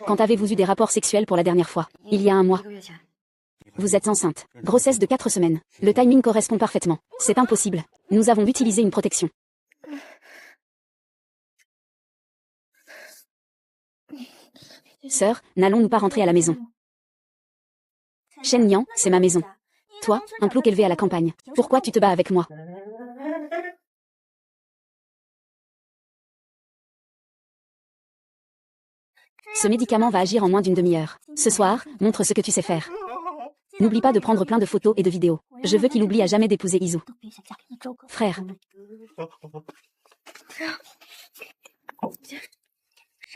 Quand avez-vous eu des rapports sexuels pour la dernière fois? Il y a un mois. Vous êtes enceinte. Grossesse de 4 semaines. Le timing correspond parfaitement. C'est impossible. Nous avons utilisé une protection. Sœur, n'allons-nous pas rentrer à la maison? Shen Niang, c'est ma maison. Toi, un plouc élevé à la campagne. Pourquoi tu te bats avec moi? Ce médicament va agir en moins d'une demi-heure. Ce soir, montre ce que tu sais faire. N'oublie pas de prendre plein de photos et de vidéos. Je veux qu'il oublie à jamais d'épouser Izu. Frère.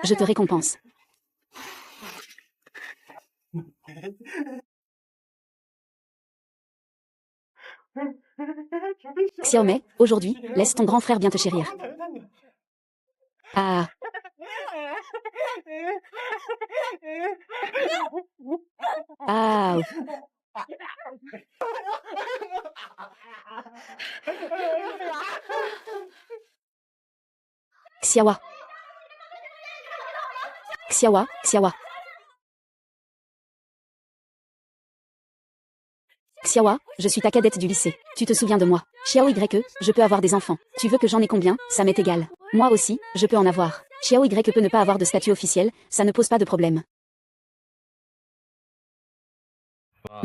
Je te récompense. Xiaomei, aujourd'hui, laisse ton grand frère bien te chérir. Ah. Ah. Xiaowa. Xiaowa, Xiaowa. Xiaowa, je suis ta cadette du lycée. Tu te souviens de moi? Xiao YE, je peux avoir des enfants. Tu veux que j'en ai combien? Ça m'est égal. Moi aussi, je peux en avoir. Xiao YE peut ne pas avoir de statut officiel, ça ne pose pas de problème.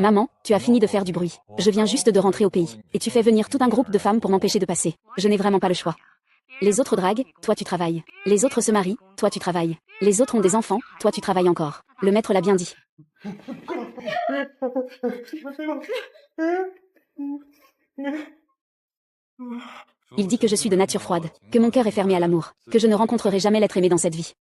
Maman, tu as fini de faire du bruit. Je viens juste de rentrer au pays. Et tu fais venir tout un groupe de femmes pour m'empêcher de passer. Je n'ai vraiment pas le choix. Les autres draguent, toi tu travailles. Les autres se marient, toi tu travailles. Les autres ont des enfants, toi tu travailles encore. Le maître l'a bien dit. Il dit que je suis de nature froide, que mon cœur est fermé à l'amour, que je ne rencontrerai jamais l'être aimé dans cette vie.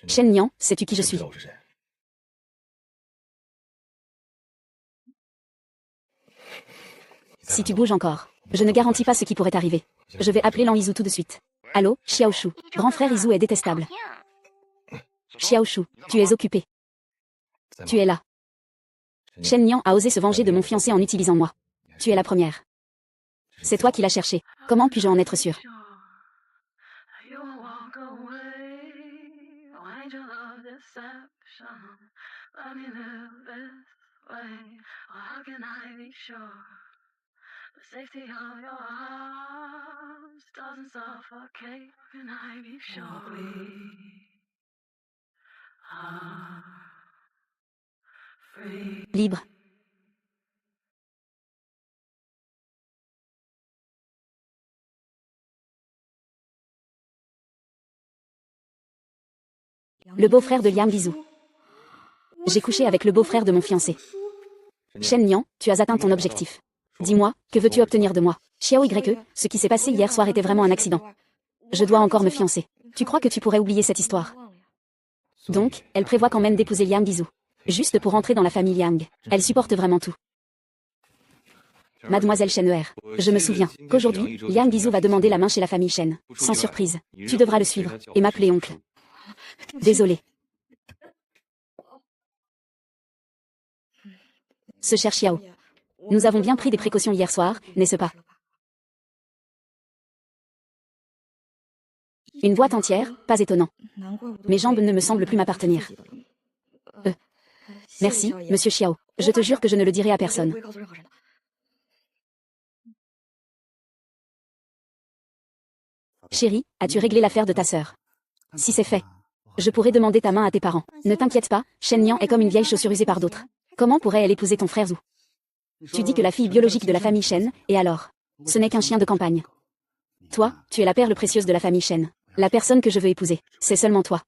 Shen Niang, sais-tu qui je suis? Si tu bouges encore, je ne garantis pas ce qui pourrait arriver. Je vais appeler Lan Izu tout de suite. Allô, Xiaoshu. Grand frère Izu est détestable. Xiaoshu, tu es occupé. Tu es là. Shen Niang a osé se venger de mon fiancé en utilisant moi. Tu es la première. C'est toi qui l'as cherché. Comment puis-je en être sûr? Libre. Le beau-frère de Liang Lizu. J'ai couché avec le beau-frère de mon fiancé. Shen Niang, tu as atteint ton objectif. Dis-moi, que veux-tu obtenir de moi? Xiao YE, ce qui s'est passé hier soir était vraiment un accident. Je dois encore me fiancer. Tu crois que tu pourrais oublier cette histoire? Donc, elle prévoit quand même d'épouser Liang Lizu. Juste pour entrer dans la famille Liang. Elle supporte vraiment tout. Mademoiselle Shen, je me souviens qu'aujourd'hui, Liang Lizu va demander la main chez la famille Shen. Sans surprise. Tu devras le suivre, et m'appeler oncle. Désolé. Ce cher Xiao. Nous avons bien pris des précautions hier soir, n'est-ce pas? Une boîte entière, pas étonnant. Mes jambes ne me semblent plus m'appartenir. Merci, monsieur Xiao. Je te jure que je ne le dirai à personne. Chérie, as-tu réglé l'affaire de ta sœur? Si c'est fait, je pourrais demander ta main à tes parents. Ne t'inquiète pas, Shen Niang est comme une vieille chaussure usée par d'autres. Comment pourrait-elle épouser ton frère Zhu? Tu dis que la fille biologique de la famille Shen, et alors? Ce n'est qu'un chien de campagne. Toi, tu es la perle précieuse de la famille Shen. La personne que je veux épouser, c'est seulement toi.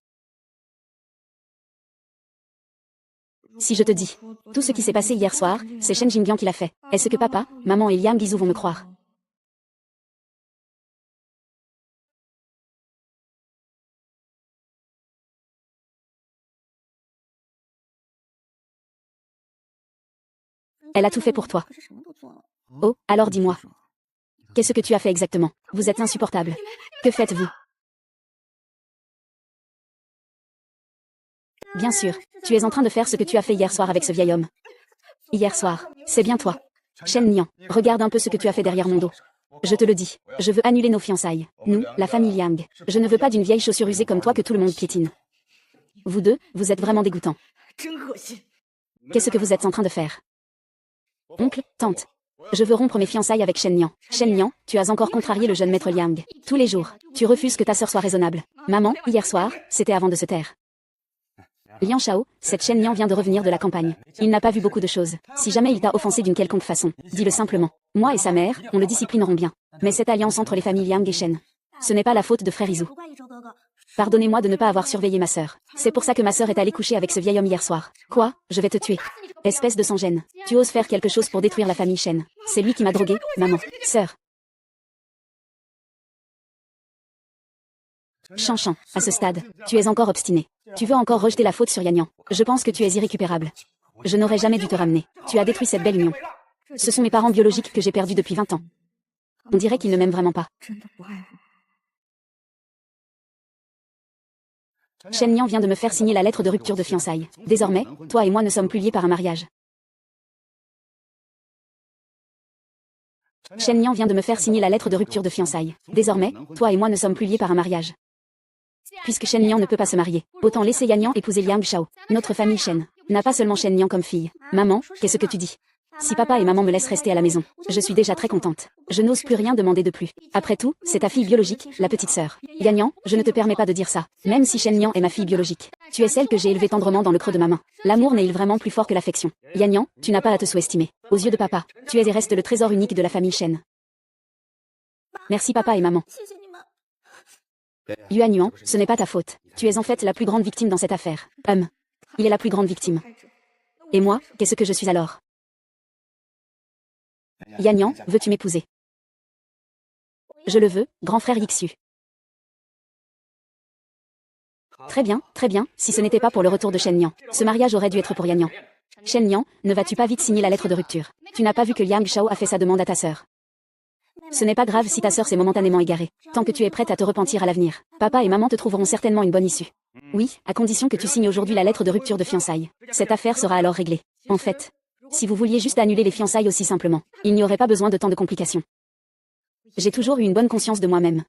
Si je te dis, tout ce qui s'est passé hier soir, c'est Shen Jingbian qui l'a fait. Est-ce que papa, maman et Liang Lizu vont me croire? Elle a tout fait pour toi. Oh, alors dis-moi. Qu'est-ce que tu as fait exactement? Vous êtes insupportable. Que faites-vous? Bien sûr, tu es en train de faire ce que tu as fait hier soir avec ce vieil homme. Hier soir, c'est bien toi. Shen Nian, regarde un peu ce que tu as fait derrière mon dos. Je te le dis, je veux annuler nos fiançailles. Nous, la famille Liang. Je ne veux pas d'une vieille chaussure usée comme toi que tout le monde piétine. Vous deux, vous êtes vraiment dégoûtants. Qu'est-ce que vous êtes en train de faire? Oncle, tante. Je veux rompre mes fiançailles avec Shen Nian. Shen Nian, tu as encore contrarié le jeune maître Liang. Tous les jours, tu refuses que ta sœur soit raisonnable. Maman, hier soir, c'était avant de se taire. Liang Shao, cette Shen Nian vient de revenir de la campagne. Il n'a pas vu beaucoup de choses. Si jamais il t'a offensé d'une quelconque façon, dis-le simplement. Moi et sa mère, on le disciplineront bien. Mais cette alliance entre les familles Liang et Shen, ce n'est pas la faute de frère Izu. Pardonnez-moi de ne pas avoir surveillé ma sœur. C'est pour ça que ma sœur est allée coucher avec ce vieil homme hier soir. Quoi? Je vais te tuer. Espèce de sans-gêne. Tu oses faire quelque chose pour détruire la famille Shen. C'est lui qui m'a drogué, maman. Sœur. Chanchan, à ce stade, tu es encore obstiné. Tu veux encore rejeter la faute sur Yannian. Je pense que tu es irrécupérable. Je n'aurais jamais dû te ramener. Tu as détruit cette belle union. Ce sont mes parents biologiques que j'ai perdus depuis 20 ans. On dirait qu'ils ne m'aiment vraiment pas. Shen Nian vient de me faire signer la lettre de rupture de fiançailles. Désormais, toi et moi ne sommes plus liés par un mariage. Shen Nian vient de me faire signer la lettre de rupture de fiançailles. Désormais, toi et moi ne sommes plus liés par un mariage. Puisque Shen Nian ne peut pas se marier, autant laisser Yannian épouser Liang Shao. Notre famille Shen n'a pas seulement Shen Nian comme fille. Maman, qu'est-ce que tu dis? Si papa et maman me laissent rester à la maison, je suis déjà très contente. Je n'ose plus rien demander de plus. Après tout, c'est ta fille biologique, la petite sœur. Yannian, je ne te permets pas de dire ça. Même si Shen Nian est ma fille biologique. Tu es celle que j'ai élevée tendrement dans le creux de ma main. L'amour n'est-il vraiment plus fort que l'affection? Yannian, tu n'as pas à te sous-estimer. Aux yeux de papa, tu es et restes le trésor unique de la famille Shen. Merci papa et maman. Yuan Yuan, ce n'est pas ta faute. Tu es en fait la plus grande victime dans cette affaire. Il est la plus grande victime. Et moi, qu'est-ce que je suis alors? Yannian, veux-tu m'épouser? Je le veux, grand frère Yixu. Très bien, si ce n'était pas pour le retour de Shen Nian. Ce mariage aurait dû être pour Yannian. Shen Nian, ne vas-tu pas vite signer la lettre de rupture? Tu n'as pas vu que Liang Shao a fait sa demande à ta sœur. Ce n'est pas grave si ta sœur s'est momentanément égarée. Tant que tu es prête à te repentir à l'avenir, papa et maman te trouveront certainement une bonne issue. Oui, à condition que tu signes aujourd'hui la lettre de rupture de fiançailles. Cette affaire sera alors réglée. En fait, si vous vouliez juste annuler les fiançailles aussi simplement, il n'y aurait pas besoin de tant de complications. J'ai toujours eu une bonne conscience de moi-même.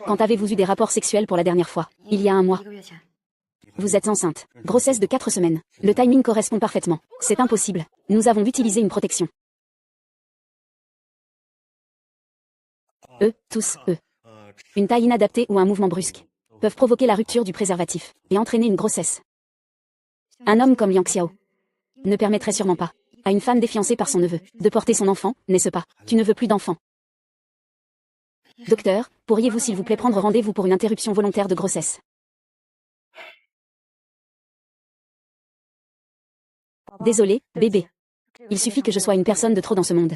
Quand avez-vous eu des rapports sexuels pour la dernière fois? Il y a un mois. Vous êtes enceinte. Grossesse de 4 semaines. Le timing correspond parfaitement. C'est impossible. Nous avons utilisé une protection. Tous. Une taille inadaptée ou un mouvement brusque peuvent provoquer la rupture du préservatif et entraîner une grossesse. Un homme comme Liang Xiao ne permettrait sûrement pas à une femme défiancée par son neveu de porter son enfant, n'est-ce pas? Tu ne veux plus d'enfant. Docteur, pourriez-vous s'il vous plaît prendre rendez-vous pour une interruption volontaire de grossesse? Désolé, bébé. Il suffit que je sois une personne de trop dans ce monde.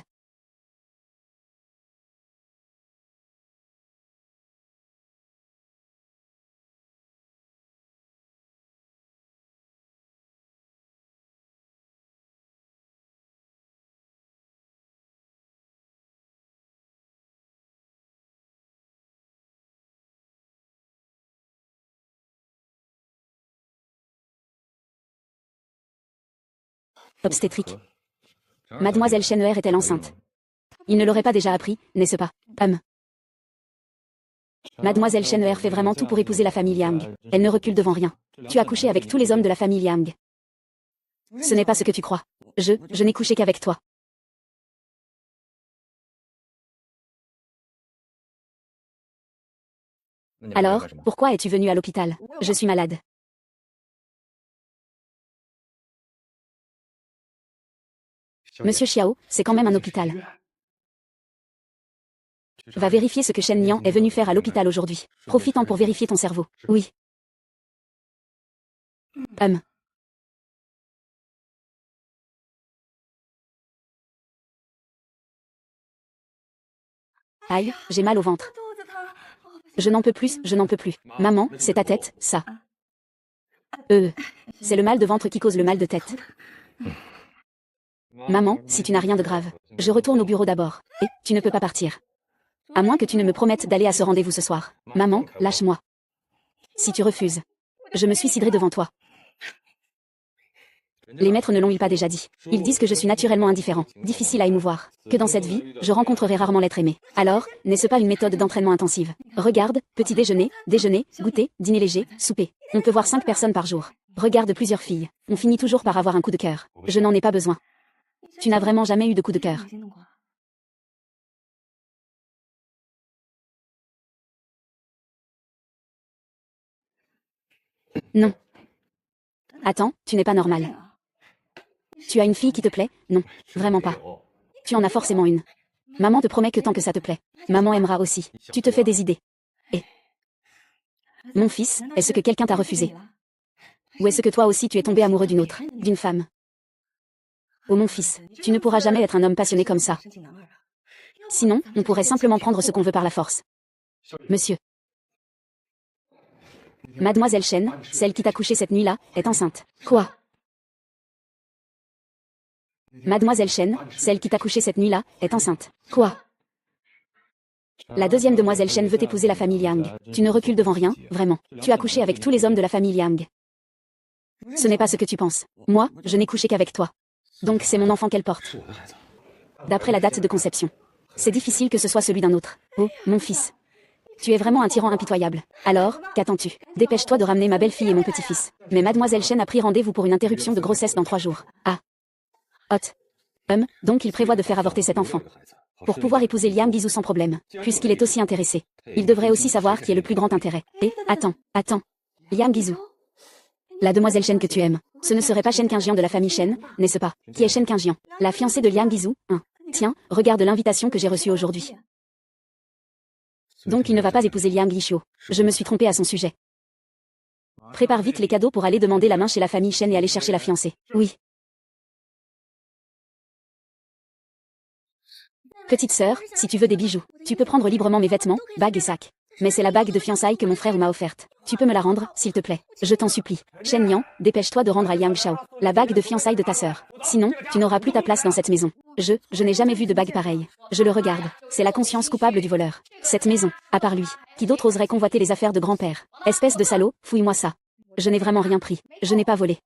Obstétrique. Mademoiselle Shenheur est-elle enceinte? Il ne l'aurait pas déjà appris, n'est-ce pas? Mademoiselle Shenheur fait vraiment tout pour épouser la famille Liang. Elle ne recule devant rien. Tu as couché avec tous les hommes de la famille Liang. Ce n'est pas ce que tu crois. Je n'ai couché qu'avec toi. Alors, pourquoi es-tu venu à l'hôpital? Je suis malade. Monsieur Xiao, c'est quand même un hôpital. Va vérifier ce que Shen Nian est venu faire à l'hôpital aujourd'hui. Profitant pour vérifier ton cerveau. Oui. Aïe, j'ai mal au ventre. Je n'en peux plus, je n'en peux plus. Maman, c'est ta tête, ça. C'est le mal de ventre qui cause le mal de tête. Maman, si tu n'as rien de grave, je retourne au bureau d'abord. Et, tu ne peux pas partir. À moins que tu ne me promettes d'aller à ce rendez-vous ce soir. Maman, lâche-moi. Si tu refuses, je me suiciderai devant toi. Les maîtres ne l'ont-ils pas déjà dit? Ils disent que je suis naturellement indifférent, difficile à émouvoir, que dans cette vie, je rencontrerai rarement l'être aimé. Alors, n'est-ce pas une méthode d'entraînement intensive? Regarde, petit déjeuner, goûter, dîner léger, souper. On peut voir 5 personnes par jour. Regarde plusieurs filles. On finit toujours par avoir un coup de cœur. Je n'en ai pas besoin. Tu n'as vraiment jamais eu de coup de cœur. Non. Attends, tu n'es pas normal. Tu as une fille qui te plaît? Non, vraiment pas. Tu en as forcément une. Maman te promet que tant que ça te plaît, maman aimera aussi. Tu te fais des idées. Et mon fils, est-ce que quelqu'un t'a refusé? Ou est-ce que toi aussi tu es tombé amoureux d'une autre, d'une femme? Oh mon fils, tu ne pourras jamais être un homme passionné comme ça. Sinon, on pourrait simplement prendre ce qu'on veut par la force. Monsieur. Mademoiselle Chen, celle qui t'a couché cette nuit-là, est enceinte. Quoi? Mademoiselle Chen, celle qui t'a couché cette nuit-là, est enceinte. Quoi? La deuxième demoiselle Chen veut épouser la famille Liang. Tu ne recules devant rien, vraiment. Tu as couché avec tous les hommes de la famille Liang. Ce n'est pas ce que tu penses. Moi, je n'ai couché qu'avec toi. Donc c'est mon enfant qu'elle porte. D'après la date de conception. C'est difficile que ce soit celui d'un autre. Oh, mon fils. Tu es vraiment un tyran impitoyable. Alors, qu'attends-tu? Dépêche-toi de ramener ma belle-fille et mon petit-fils. Mais mademoiselle Chen a pris rendez-vous pour une interruption de grossesse dans 3 jours. Ah. Hot. Donc il prévoit de faire avorter cet enfant. Pour pouvoir épouser Liang Guizhou sans problème, puisqu'il est aussi intéressé. Il devrait aussi savoir qui est le plus grand intérêt. Et, attends. Liang Guizhou. La demoiselle Chen que tu aimes. Ce ne serait pas Shen Qingjian de la famille Chen, n'est-ce pas? Qui est Shen Qingjian? La fiancée de Liang Guizhou, hein. Tiens, regarde l'invitation que j'ai reçue aujourd'hui. Donc il ne va pas épouser Liang Guixiu. Je me suis trompée à son sujet. Prépare vite les cadeaux pour aller demander la main chez la famille Chen et aller chercher la fiancée. Oui. Petite sœur, si tu veux des bijoux, tu peux prendre librement mes vêtements, bagues et sacs. Mais c'est la bague de fiançailles que mon frère m'a offerte. Tu peux me la rendre, s'il te plaît. Je t'en supplie. Shen Niang, dépêche-toi de rendre à Liang Shao la bague de fiançailles de ta sœur. Sinon, tu n'auras plus ta place dans cette maison. Je n'ai jamais vu de bague pareille. Je le regarde. C'est la conscience coupable du voleur. Cette maison, à part lui, qui d'autre oserait convoiter les affaires de grand-père? Espèce de salaud, fouille-moi ça. Je n'ai vraiment rien pris. Je n'ai pas volé.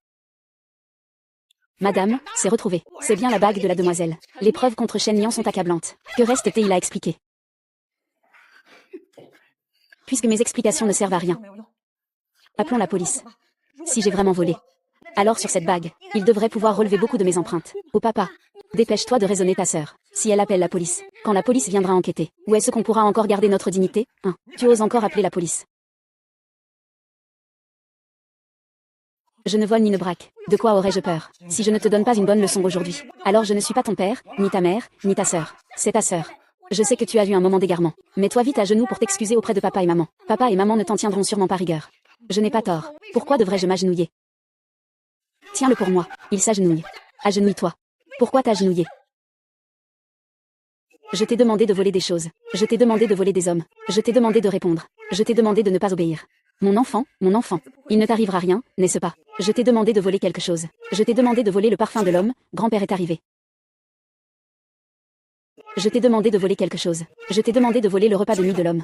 Madame, c'est retrouvé. C'est bien la bague de la demoiselle. Les preuves contre Shen Niang sont accablantes. Que reste-t-il à expliquer? Puisque mes explications ne servent à rien. Appelons la police. Si j'ai vraiment volé. Alors sur cette bague, il devrait pouvoir relever beaucoup de mes empreintes. Oh papa. Dépêche-toi de raisonner ta sœur. Si elle appelle la police, quand la police viendra enquêter, où est-ce qu'on pourra encore garder notre dignité? Tu oses encore appeler la police? Je ne vole ni ne braque. De quoi aurais-je peur? Si je ne te donne pas une bonne leçon aujourd'hui, alors je ne suis pas ton père, ni ta mère, ni ta sœur. C'est ta sœur. Je sais que tu as eu un moment d'égarement. Mets-toi vite à genoux pour t'excuser auprès de papa et maman. Papa et maman ne t'en tiendront sûrement pas rigueur. Je n'ai pas tort. Pourquoi devrais-je m'agenouiller? Tiens-le pour moi. Il s'agenouille. Agenouille-toi. Pourquoi t'agenouiller? Je t'ai demandé de voler des choses. Je t'ai demandé de voler des hommes. Je t'ai demandé de répondre. Je t'ai demandé de ne pas obéir. Mon enfant, il ne t'arrivera rien, n'est-ce pas? Je t'ai demandé de voler quelque chose. Je t'ai demandé de voler le parfum de l'homme, grand-père est arrivé. Je t'ai demandé de voler quelque chose. Je t'ai demandé de voler le repas de nuit de l'homme.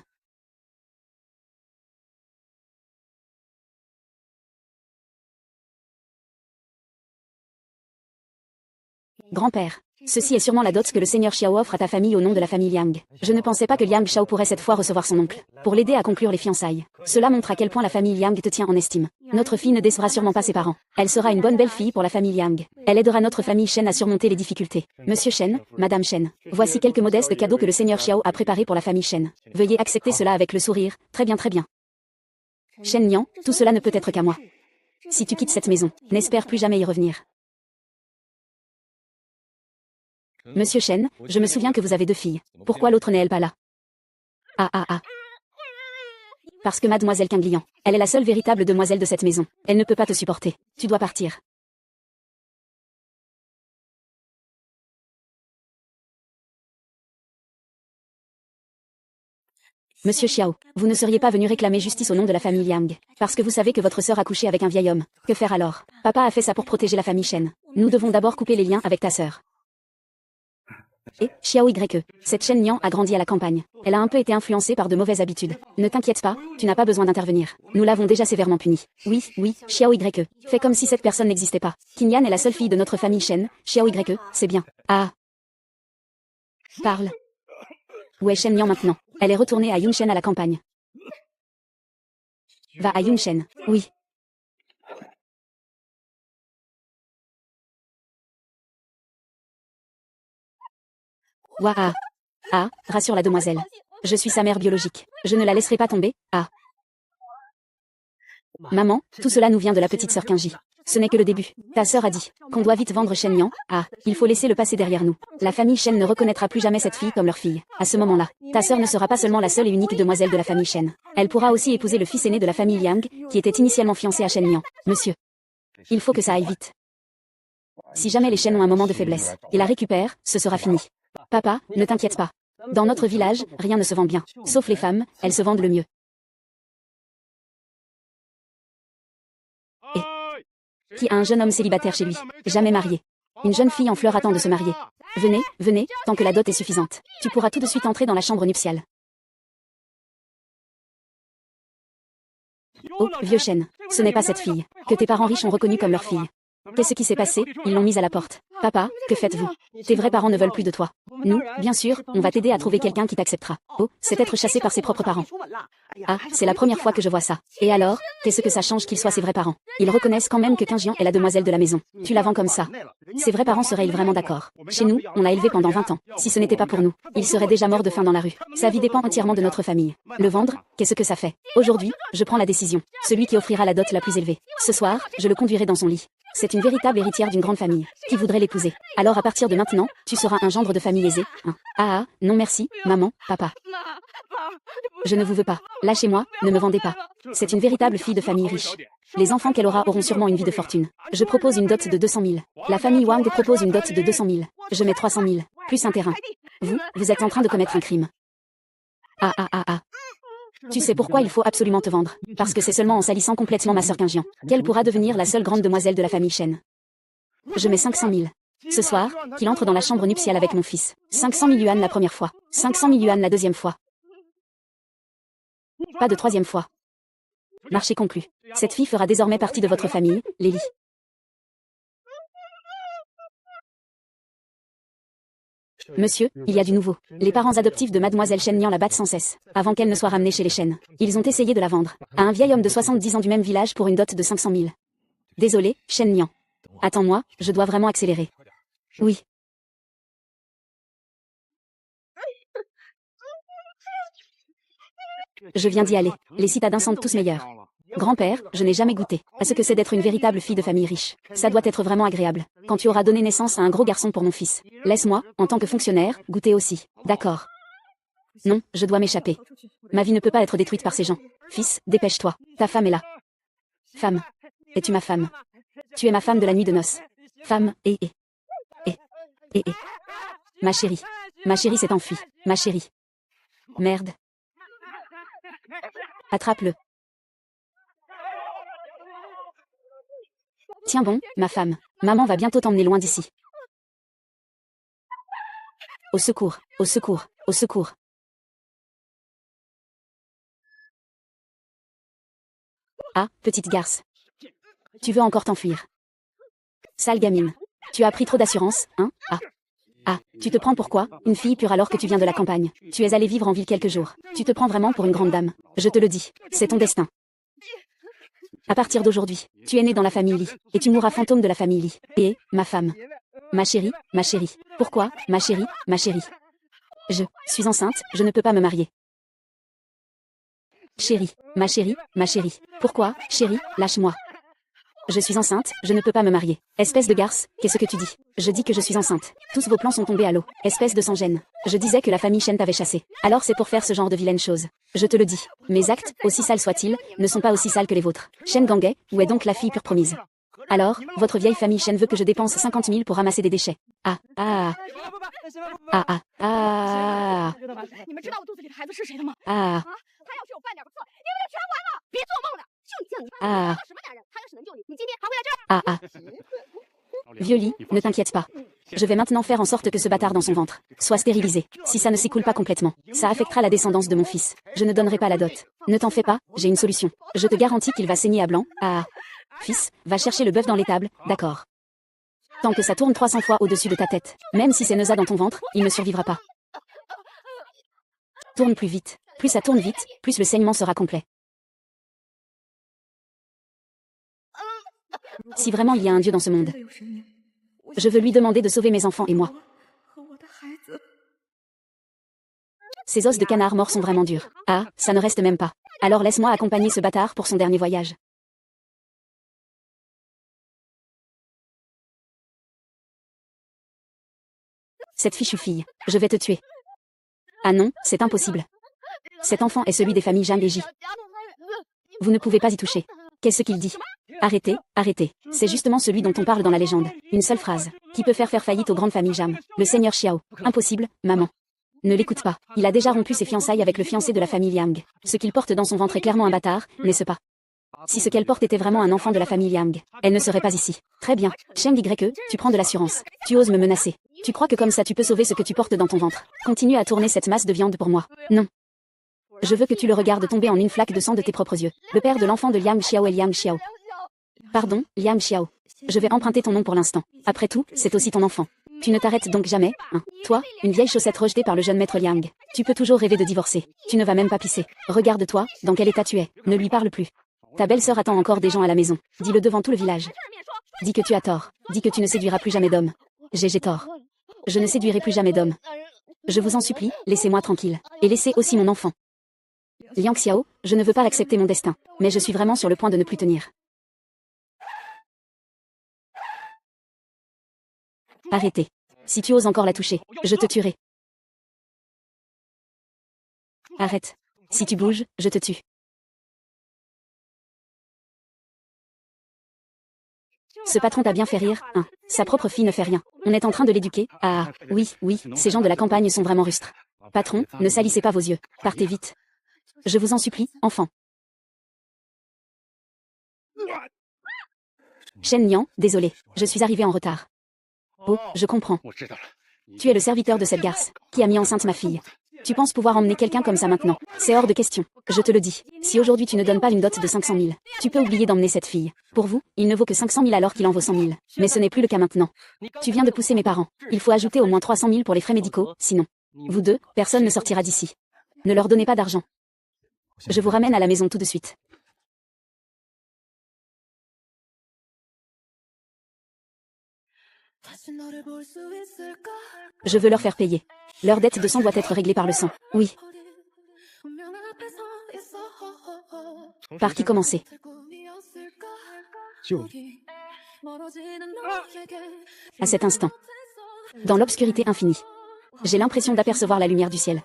Grand-père. Ceci est sûrement la dot que le seigneur Xiao offre à ta famille au nom de la famille Liang. Je ne pensais pas que Liang Shao pourrait cette fois recevoir son oncle, pour l'aider à conclure les fiançailles. Cela montre à quel point la famille Liang te tient en estime. Notre fille ne décevra sûrement pas ses parents. Elle sera une bonne belle-fille pour la famille Liang. Elle aidera notre famille Shen à surmonter les difficultés. Monsieur Shen, Madame Shen, voici quelques modestes cadeaux que le seigneur Xiao a préparés pour la famille Shen. Veuillez accepter cela avec le sourire. Très bien, très bien. Shen Niang, tout cela ne peut être qu'à moi. Si tu quittes cette maison, n'espère plus jamais y revenir. Monsieur Shen, je me souviens que vous avez 2 filles. Pourquoi l'autre n'est-elle pas là? Parce que mademoiselle Qinglian, elle est la seule véritable demoiselle de cette maison. Elle ne peut pas te supporter. Tu dois partir. Monsieur Xiao, vous ne seriez pas venu réclamer justice au nom de la famille Liang, parce que vous savez que votre sœur a couché avec un vieil homme. Que faire alors? Papa a fait ça pour protéger la famille Shen. Nous devons d'abord couper les liens avec ta sœur. Et, Xiao YE, cette Shen Nian a grandi à la campagne. Elle a un peu été influencée par de mauvaises habitudes. Ne t'inquiète pas, tu n'as pas besoin d'intervenir. Nous l'avons déjà sévèrement punie. Oui, Xiao YE. Fais comme si cette personne n'existait pas. Qingyan est la seule fille de notre famille Shen. Xiao YE, c'est bien. Ah. Parle. Où est Shen Nian maintenant? Elle est retournée à Yunshen à la campagne. Va à Yunshen. Oui. Ouah. Ah, rassure la demoiselle. Je suis sa mère biologique. Je ne la laisserai pas tomber. Ah. Maman, tout cela nous vient de la petite sœur Kinji. Ce n'est que le début. Ta sœur a dit qu'on doit vite vendre Shen Nian. Ah, il faut laisser le passé derrière nous. La famille Shen ne reconnaîtra plus jamais cette fille comme leur fille. À ce moment-là, ta sœur ne sera pas seulement la seule et unique demoiselle de la famille Shen. Elle pourra aussi épouser le fils aîné de la famille Liang, qui était initialement fiancé à Shen Nian. Monsieur, il faut que ça aille vite. Si jamais les Shen ont un moment de faiblesse et la récupèrent, ce sera fini. Papa, ne t'inquiète pas. Dans notre village, rien ne se vend bien. Sauf les femmes, elles se vendent le mieux. Qui a un jeune homme célibataire chez lui, jamais marié. Une jeune fille en fleurs attend de se marier. Venez, tant que la dot est suffisante. Tu pourras tout de suite entrer dans la chambre nuptiale. Oh, vieux Shen, ce n'est pas cette fille, que tes parents riches ont reconnue comme leur fille. Qu'est-ce qui s'est passé? Ils l'ont mise à la porte. Papa, que faites-vous? Tes vrais parents ne veulent plus de toi. Nous, bien sûr, on va t'aider à trouver quelqu'un qui t'acceptera. Oh, c'est être chassé par ses propres parents. Ah, c'est la première fois que je vois ça. Et alors, qu'est-ce que ça change qu'ils soient ses vrais parents? Ils reconnaissent quand même que Qingjian est la demoiselle de la maison. Tu la vends comme ça. Ses vrais parents seraient-ils vraiment d'accord? Chez nous, on l'a élevé pendant 20 ans. Si ce n'était pas pour nous, il serait déjà mort de faim dans la rue. Sa vie dépend entièrement de notre famille. Le vendre, qu'est-ce que ça fait? Aujourd'hui, je prends la décision. Celui qui offrira la dot la plus élevée. Ce soir, je le conduirai dans son lit. C'est une véritable héritière d'une grande famille. Qui voudrait l'épouser? Alors à partir de maintenant, tu seras un gendre de famille aisée. Hein. Ah, non merci, maman, papa. Je ne vous veux pas. Lâchez-moi, ne me vendez pas. C'est une véritable fille de famille riche. Les enfants qu'elle aura auront sûrement une vie de fortune. Je propose une dot de 200 000. La famille Wang propose une dot de 200 000. Je mets 300 000, plus un terrain. Vous êtes en train de commettre un crime. Ah. Tu sais pourquoi il faut absolument te vendre? Parce que c'est seulement en salissant complètement ma sœur Qingjian qu'elle pourra devenir la seule grande demoiselle de la famille Shen. Je mets 500 000. Ce soir, qu'il entre dans la chambre nuptiale avec mon fils. 500 000 yuan la première fois. 500 000 yuan la deuxième fois. Pas de troisième fois. Marché conclu. Cette fille fera désormais partie de votre famille, Lélie. Monsieur, il y a du nouveau. Les parents adoptifs de mademoiselle Shen Nian la battent sans cesse, avant qu'elle ne soit ramenée chez les Shen. Ils ont essayé de la vendre à un vieil homme de 70 ans du même village pour une dot de 500 000. Désolé, Shen Nian. Attends-moi, je dois vraiment accélérer. Oui. Je viens d'y aller. Les citadins sentent tous meilleurs. Grand-père, je n'ai jamais goûté à ce que c'est d'être une véritable fille de famille riche. Ça doit être vraiment agréable. Quand tu auras donné naissance à un gros garçon pour mon fils, laisse-moi, en tant que fonctionnaire, goûter aussi. D'accord. Non, je dois m'échapper. Ma vie ne peut pas être détruite par ces gens. Fils, dépêche-toi. Ta femme est là. Femme. Es-tu ma femme? Tu es ma femme de la nuit de noces. Femme, Ma chérie s'est enfuie. Ma chérie. Merde. Attrape-le. Tiens bon, ma femme. Maman va bientôt t'emmener loin d'ici. Au secours, au secours, au secours. Ah, petite garce. Tu veux encore t'enfuir? Sale gamine. Tu as pris trop d'assurance, hein? Ah, tu te prends pour quoi? Une fille pure alors que tu viens de la campagne. Tu es allée vivre en ville quelques jours. Tu te prends vraiment pour une grande dame. Je te le dis, c'est ton destin. À partir d'aujourd'hui, tu es né dans la famille Li, et tu mourras fantôme de la famille Li. Et, ma femme. Ma chérie. Pourquoi, ma chérie? Je suis enceinte, je ne peux pas me marier. Chérie. Pourquoi, chérie, lâche-moi. Je suis enceinte, je ne peux pas me marier. Espèce de garce, qu'est-ce que tu dis? Je dis que je suis enceinte. Tous vos plans sont tombés à l'eau. Espèce de sans-gêne. Je disais que la famille Shen t'avait chassé. Alors c'est pour faire ce genre de vilaine chose. Je te le dis. Mes actes, aussi sales soient-ils, ne sont pas aussi sales que les vôtres. Shen Gangay, où est donc la fille pure promise? Alors, votre vieille famille Shen veut que je dépense 50 000 pour ramasser des déchets. Ah. Ah ah ah ah ah ah ah. Vieux lit, ne t'inquiète pas. Je vais maintenant faire en sorte que ce bâtard dans son ventre soit stérilisé. Si ça ne s'écoule pas complètement, ça affectera la descendance de mon fils. Je ne donnerai pas la dot. Ne t'en fais pas, j'ai une solution. Je te garantis qu'il va saigner à blanc. Ah. Fils, va chercher le bœuf dans l'étable, d'accord. Tant que ça tourne 300 fois au-dessus de ta tête, même si c'est Neuza dans ton ventre, il ne survivra pas. Tourne plus vite. Plus ça tourne vite, plus le saignement sera complet. Si vraiment il y a un Dieu dans ce monde, je veux lui demander de sauver mes enfants et moi. Ces os de canard mort sont vraiment durs. Ah, ça ne reste même pas. Alors laisse-moi accompagner ce bâtard pour son dernier voyage. Cette fichue fille, je vais te tuer. Ah non, c'est impossible. Cet enfant est celui des familles Jang et Ji. Vous ne pouvez pas y toucher. Qu'est-ce qu'il dit? Arrêtez, arrêtez. C'est justement celui dont on parle dans la légende. Une seule phrase, qui peut faire faillite aux grandes familles Jam. Le seigneur Xiao. Impossible, maman. Ne l'écoute pas. Il a déjà rompu ses fiançailles avec le fiancé de la famille Liang. Ce qu'il porte dans son ventre est clairement un bâtard, n'est-ce pas? Si ce qu'elle porte était vraiment un enfant de la famille Liang, elle ne serait pas ici. Très bien. Cheng YE, tu prends de l'assurance. Tu oses me menacer. Tu crois que comme ça tu peux sauver ce que tu portes dans ton ventre. Continue à tourner cette masse de viande pour moi. Non. Je veux que tu le regardes tomber en une flaque de sang de tes propres yeux. Le père de l'enfant de Liang Xiao est Liang Xiao. Pardon, Liang Xiao. Je vais emprunter ton nom pour l'instant. Après tout, c'est aussi ton enfant. Tu ne t'arrêtes donc jamais, hein? Toi, une vieille chaussette rejetée par le jeune maître Liang. Tu peux toujours rêver de divorcer. Tu ne vas même pas pisser. Regarde-toi, dans quel état tu es. Ne lui parle plus. Ta belle-sœur attend encore des gens à la maison. Dis-le devant tout le village. Dis que tu as tort. Dis que tu ne séduiras plus jamais d'homme. J'ai tort. Je ne séduirai plus jamais d'homme. Je vous en supplie, laissez-moi tranquille. Et laissez aussi mon enfant. Liang Xiao, je ne veux pas accepter mon destin. Mais je suis vraiment sur le point de ne plus tenir. Arrêtez. Si tu oses encore la toucher, je te tuerai. Arrête. Si tu bouges, je te tue. Ce patron t'a bien fait rire, hein. Sa propre fille ne fait rien. On est en train de l'éduquer. Ah, oui, oui, ces gens de la campagne sont vraiment rustres. Patron, ne salissez pas vos yeux. Partez vite. Je vous en supplie, enfant. Shen Nian, désolé, je suis arrivé en retard. Oh, je comprends. Tu es le serviteur de cette garce, qui a mis enceinte ma fille. Tu penses pouvoir emmener quelqu'un comme ça maintenant? C'est hors de question. Je te le dis. Si aujourd'hui tu ne donnes pas une dot de 500 000, tu peux oublier d'emmener cette fille. Pour vous, il ne vaut que 500 000 alors qu'il en vaut 100 000. Mais ce n'est plus le cas maintenant. Tu viens de pousser mes parents. Il faut ajouter au moins 300 000 pour les frais médicaux, sinon. Vous deux, personne ne sortira d'ici. Ne leur donnez pas d'argent. Je vous ramène à la maison tout de suite. Je veux leur faire payer. Leur dette de sang doit être réglée par le sang. Oui. Par qui commencer? À cet instant, dans l'obscurité infinie, j'ai l'impression d'apercevoir la lumière du ciel.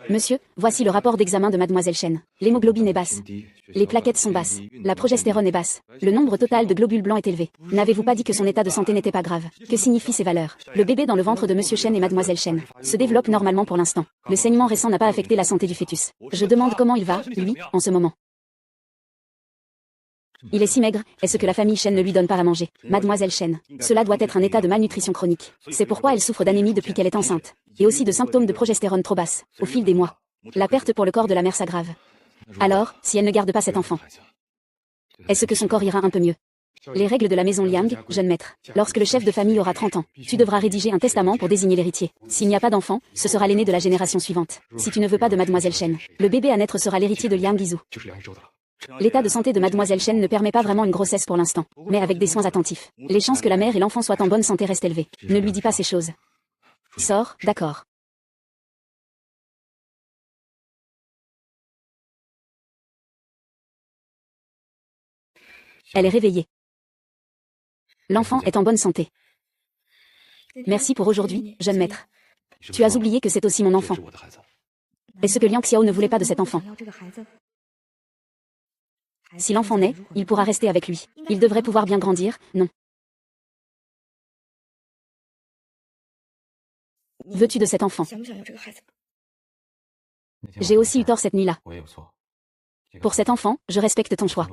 Monsieur, voici le rapport d'examen de Mademoiselle Chen. L'hémoglobine est basse. Les plaquettes sont basses. La progestérone est basse. Le nombre total de globules blancs est élevé. N'avez-vous pas dit que son état de santé n'était pas grave? Que signifient ces valeurs? Le bébé dans le ventre de Monsieur Chen et Mademoiselle Chen se développe normalement pour l'instant. Le saignement récent n'a pas affecté la santé du fœtus. Je demande comment il va, lui, en ce moment. Il est si maigre, est-ce que la famille Chen ne lui donne pas à manger? Mademoiselle Chen, cela doit être un état de malnutrition chronique. C'est pourquoi elle souffre d'anémie depuis qu'elle est enceinte. Et aussi de symptômes de progestérone trop basse, au fil des mois. La perte pour le corps de la mère s'aggrave. Alors, si elle ne garde pas cet enfant, est-ce que son corps ira un peu mieux? Les règles de la maison Liang, jeune maître. Lorsque le chef de famille aura 30 ans, tu devras rédiger un testament pour désigner l'héritier. S'il n'y a pas d'enfant, ce sera l'aîné de la génération suivante. Si tu ne veux pas de Mademoiselle Chen, le bébé à naître sera l'héritier de Liang Guizhou. L'état de santé de Mademoiselle Chen ne permet pas vraiment une grossesse pour l'instant, mais avec des soins attentifs, les chances que la mère et l'enfant soient en bonne santé restent élevées. Ne lui dis pas ces choses. Sors, d'accord. Elle est réveillée. L'enfant est en bonne santé. Merci pour aujourd'hui, jeune maître. Tu as oublié que c'est aussi mon enfant. Est-ce que Liang Xiao ne voulait pas de cet enfant? Si l'enfant naît, il pourra rester avec lui. Il devrait pouvoir bien grandir, non? Veux-tu de cet enfant? J'ai aussi eu tort cette nuit-là. Pour cet enfant, je respecte ton choix.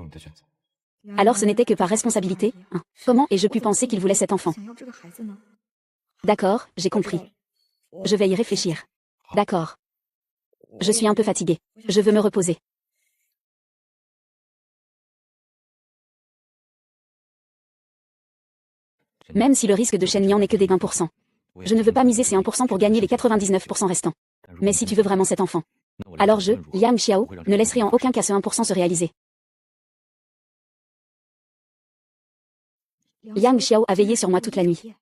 Alors ce n'était que par responsabilité, hein. Comment ai-je pu penser qu'il voulait cet enfant? D'accord, j'ai compris. Je vais y réfléchir. D'accord. Je suis un peu fatiguée. Je veux me reposer. Même si le risque de Shen Yan n'est que des 20%. Je ne veux pas miser ces 1% pour gagner les 99% restants. Mais si tu veux vraiment cet enfant, alors je, Liang Xiao, ne laisserai en aucun cas ce 1% se réaliser. Liang Xiao a veillé sur moi toute la nuit.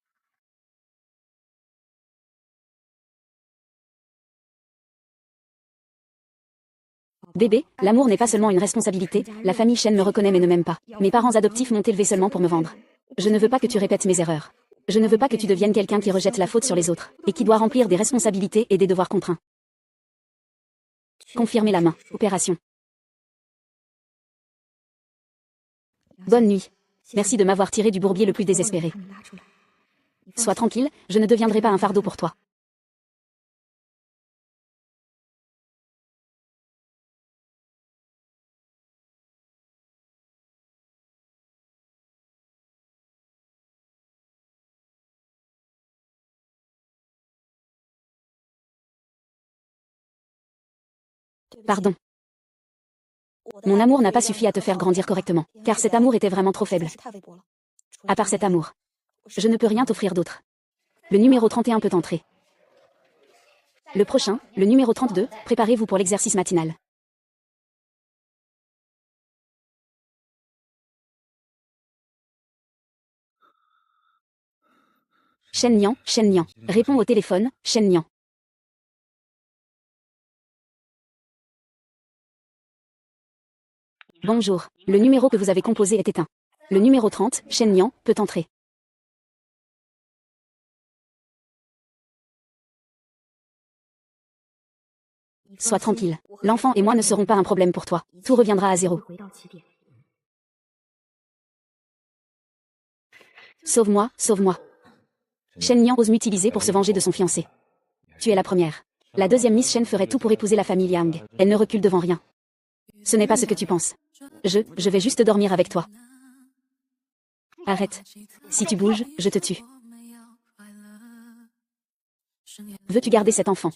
Bébé, l'amour n'est pas seulement une responsabilité, la famille Shen me reconnaît mais ne m'aime pas. Mes parents adoptifs m'ont élevé seulement pour me vendre. Je ne veux pas que tu répètes mes erreurs. Je ne veux pas que tu deviennes quelqu'un qui rejette la faute sur les autres, et qui doit remplir des responsabilités et des devoirs contraints. Confirmer la main. Opération. Bonne nuit. Merci de m'avoir tiré du bourbier le plus désespéré. Sois tranquille, je ne deviendrai pas un fardeau pour toi. Pardon. Mon amour n'a pas suffi à te faire grandir correctement, car cet amour était vraiment trop faible. À part cet amour, je ne peux rien t'offrir d'autre. Le numéro 31 peut entrer. Le prochain, le numéro 32, préparez-vous pour l'exercice matinal. Shen Nian, réponds au téléphone, Shen Nian. Bonjour, le numéro que vous avez composé est éteint. Le numéro 30, Shen Nian, peut entrer. Sois tranquille. L'enfant et moi ne serons pas un problème pour toi. Tout reviendra à zéro. Sauve-moi, sauve-moi. Shen Nian ose m'utiliser pour se venger de son fiancé. Tu es la première. La deuxième Miss Shen ferait tout pour épouser la famille Liang. Elle ne recule devant rien. Ce n'est pas ce que tu penses. Je vais juste dormir avec toi. Arrête. Si tu bouges, je te tue. Veux-tu garder cet enfant?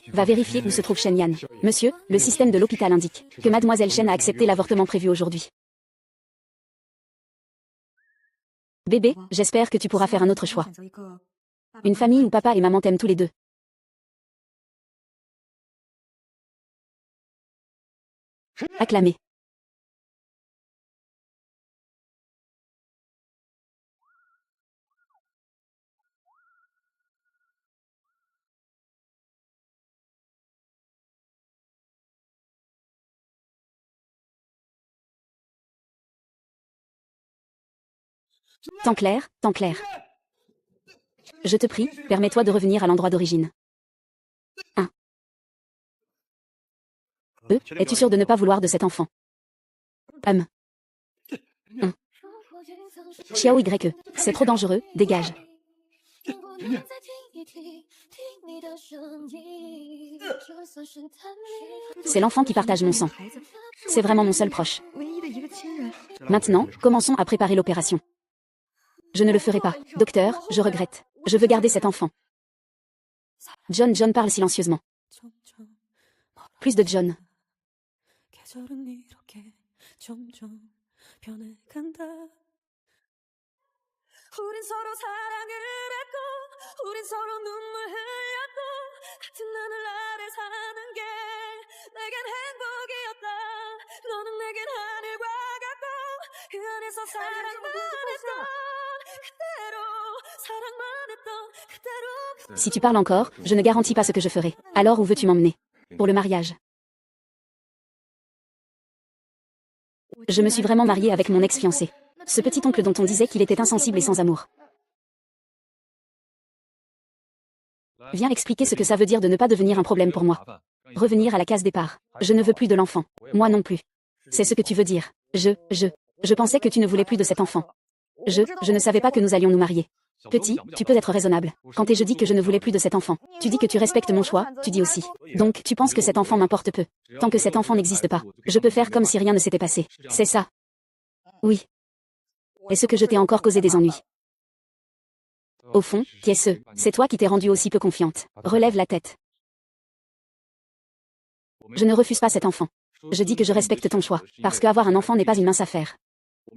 Va vérifier où se trouve Shen Yan. Monsieur, le système de l'hôpital indique que mademoiselle Shen a accepté l'avortement prévu aujourd'hui. Bébé, j'espère que tu pourras faire un autre choix. Une famille où papa et maman t'aiment tous les deux. Acclamé. Temps clair, temps clair. Je te prie, permets-toi de revenir à l'endroit d'origine. 1. Es-tu sûr de ne pas vouloir de cet enfant? 1. Xiao Y. C'est trop dangereux, dégage. C'est l'enfant qui partage mon sang. C'est vraiment mon seul proche. Maintenant, commençons à préparer l'opération. Je ne le ferai pas. Docteur, je regrette. Je veux garder cet enfant. John parle silencieusement. Plus de John. Si tu parles encore, je ne garantis pas ce que je ferai. Alors où veux-tu m'emmener? Pour le mariage. Je me suis vraiment mariée avec mon ex-fiancé. Ce petit oncle dont on disait qu'il était insensible et sans amour. Viens expliquer ce que ça veut dire de ne pas devenir un problème pour moi. Revenir à la case départ. Je ne veux plus de l'enfant. Moi non plus. C'est ce que tu veux dire. Je pensais que tu ne voulais plus de cet enfant. Je ne savais pas que nous allions nous marier. Petit, tu peux être raisonnable. Quand je dis que je ne voulais plus de cet enfant, tu dis que tu respectes mon choix, tu dis aussi. Donc, tu penses que cet enfant m'importe peu. Tant que cet enfant n'existe pas, je peux faire comme si rien ne s'était passé. C'est ça. Oui. Est-ce que je t'ai encore causé des ennuis? Au fond, qui est-ce? C'est toi qui t'es rendue aussi peu confiante. Relève la tête. Je ne refuse pas cet enfant. Je dis que je respecte ton choix, parce qu'avoir un enfant n'est pas une mince affaire.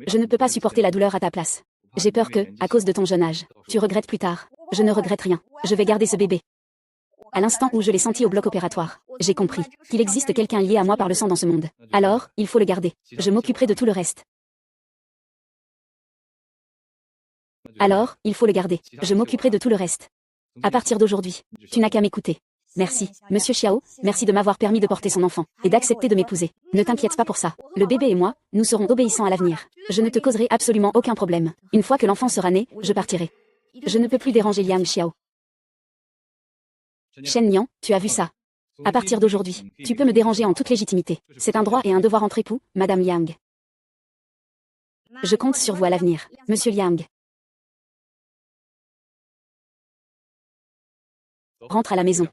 Je ne peux pas supporter la douleur à ta place. J'ai peur que, à cause de ton jeune âge, tu regrettes plus tard. Je ne regrette rien. Je vais garder ce bébé. À l'instant où je l'ai senti au bloc opératoire, j'ai compris qu'il existe quelqu'un lié à moi par le sang dans ce monde. Alors, il faut le garder. Je m'occuperai de tout le reste. Alors, il faut le garder. Je m'occuperai de tout le reste. À partir d'aujourd'hui, tu n'as qu'à m'écouter. Merci, Monsieur Xiao, merci de m'avoir permis de porter son enfant, et d'accepter de m'épouser. Ne t'inquiète pas pour ça. Le bébé et moi, nous serons obéissants à l'avenir. Je ne te causerai absolument aucun problème. Une fois que l'enfant sera né, je partirai. Je ne peux plus déranger Liang Xiao. Shen Niang, tu as vu ça? À partir d'aujourd'hui, tu peux me déranger en toute légitimité. C'est un droit et un devoir entre époux, Madame Liang. Je compte sur vous à l'avenir, Monsieur Liang. Rentre à la maison.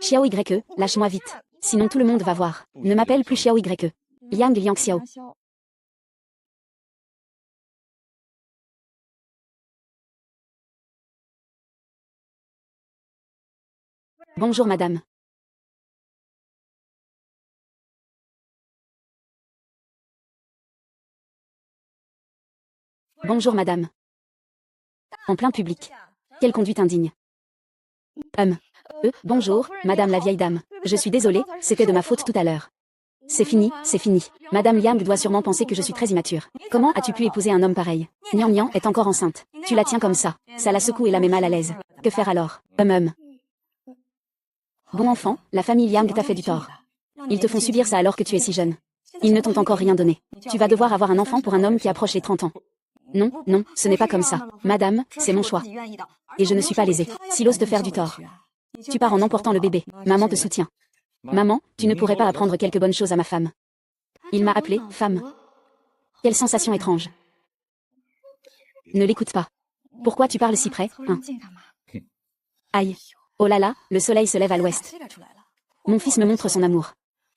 Xiao YE, lâche-moi vite. Sinon tout le monde va voir. Ne m'appelle plus Xiao YE. Liang Xiao. Bonjour madame. Bonjour madame. En plein public. Quelle conduite indigne. Bonjour, madame la vieille dame. Je suis désolée, c'était de ma faute tout à l'heure. C'est fini, c'est fini. Madame Liang doit sûrement penser que je suis très immature. Comment as-tu pu épouser un homme pareil? Niang Niang est encore enceinte. Tu la tiens comme ça. Ça la secoue et la met mal à l'aise. Que faire alors? Bon enfant, la famille Liang t'a fait du tort. Ils te font subir ça alors que tu es si jeune. Ils ne t'ont encore rien donné. Tu vas devoir avoir un enfant pour un homme qui approche les 30 ans. Non, non, ce n'est pas comme ça. Madame, c'est mon choix. Et je ne suis pas lésée. S'il ose te faire du tort. Tu pars en emportant le bébé. Maman te soutient. Maman, tu ne pourrais pas apprendre quelques bonnes choses à ma femme. Il m'a appelée femme. Quelle sensation étrange. Ne l'écoute pas. Pourquoi tu parles si près, hein? Aïe. Oh là là, le soleil se lève à l'ouest. Mon fils me montre son amour.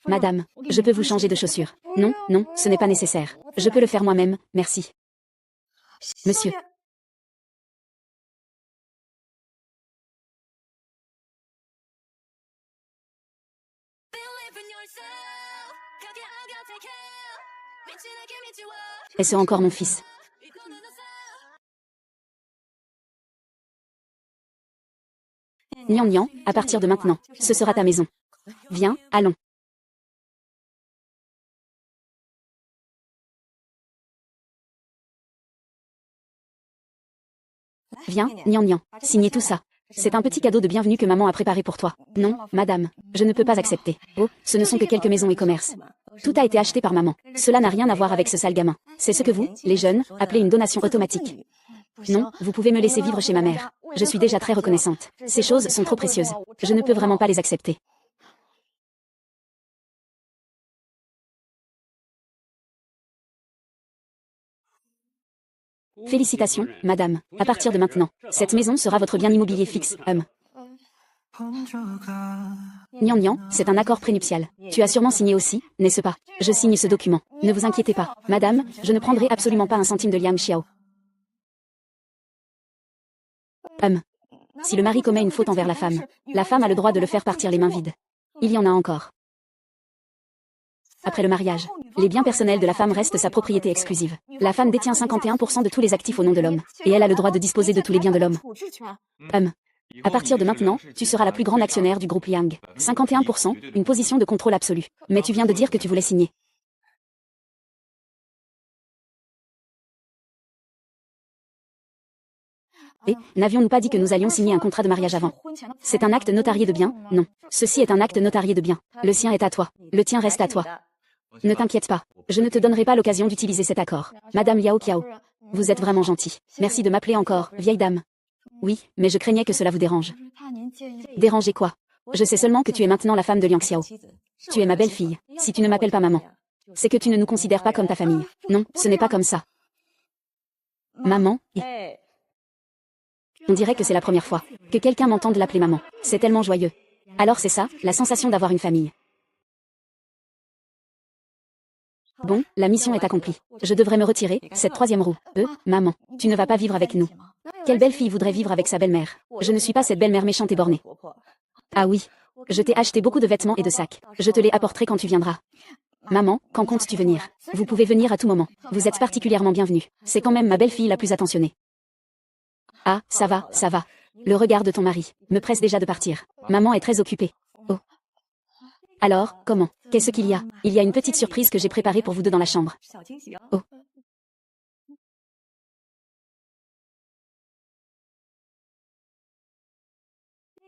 Madame, je peux vous changer de chaussures. Non, non, ce n'est pas nécessaire. Je peux le faire moi-même, merci. Monsieur. Est-ce encore mon fils? Niang Niang, à partir de maintenant, ce sera ta maison. Viens, allons. Viens, Niang Niang, signez tout ça. C'est un petit cadeau de bienvenue que maman a préparé pour toi. Non, madame, je ne peux pas accepter. Oh, ce ne sont que quelques maisons et commerces. Tout a été acheté par maman. Cela n'a rien à voir avec ce sale gamin. C'est ce que vous, les jeunes, appelez une donation automatique. Non, vous pouvez me laisser vivre chez ma mère. Je suis déjà très reconnaissante. Ces choses sont trop précieuses. Je ne peux vraiment pas les accepter. Félicitations, madame. À partir de maintenant, cette maison sera votre bien immobilier fixe, Niang Niang, c'est un accord prénuptial. Tu as sûrement signé aussi, n'est-ce pas? Je signe ce document. Ne vous inquiétez pas. Madame, je ne prendrai absolument pas un centime de Liang Xiao. Si le mari commet une faute envers la femme a le droit de le faire partir les mains vides. Il y en a encore. Après le mariage, les biens personnels de la femme restent sa propriété exclusive. La femme détient 51% de tous les actifs au nom de l'homme, et elle a le droit de disposer de tous les biens de l'homme. À partir de maintenant, tu seras la plus grande actionnaire du groupe Liang. 51%, une position de contrôle absolu. Mais tu viens de dire que tu voulais signer. Et, n'avions-nous pas dit que nous allions signer un contrat de mariage avant? C'est un acte notarié de bien, non. Ceci est un acte notarié de bien. Le sien est à toi. Le tien reste à toi. Ne t'inquiète pas. Je ne te donnerai pas l'occasion d'utiliser cet accord. Madame Liao Qiao. Vous êtes vraiment gentille. Merci de m'appeler encore, vieille dame. Oui, mais je craignais que cela vous dérange. Déranger quoi? Je sais seulement que tu es maintenant la femme de Liang Xiao. Tu es ma belle-fille, si tu ne m'appelles pas maman. C'est que tu ne nous considères pas comme ta famille. Non, ce n'est pas comme ça. Maman, on dirait que c'est la première fois que quelqu'un m'entende l'appeler maman. C'est tellement joyeux. Alors c'est ça, la sensation d'avoir une famille. Bon, la mission est accomplie. Je devrais me retirer, cette troisième roue. Maman, tu ne vas pas vivre avec nous. Quelle belle fille voudrait vivre avec sa belle-mère? Je ne suis pas cette belle-mère méchante et bornée. Ah oui. Je t'ai acheté beaucoup de vêtements et de sacs. Je te les apporterai quand tu viendras. Maman, quand comptes-tu venir? Vous pouvez venir à tout moment. Vous êtes particulièrement bienvenue. C'est quand même ma belle-fille la plus attentionnée. Ah, ça va, ça va. Le regard de ton mari me presse déjà de partir. Maman est très occupée. Oh. Alors, comment? Qu'est-ce qu'il y a? Il y a une petite surprise que j'ai préparée pour vous deux dans la chambre. Oh.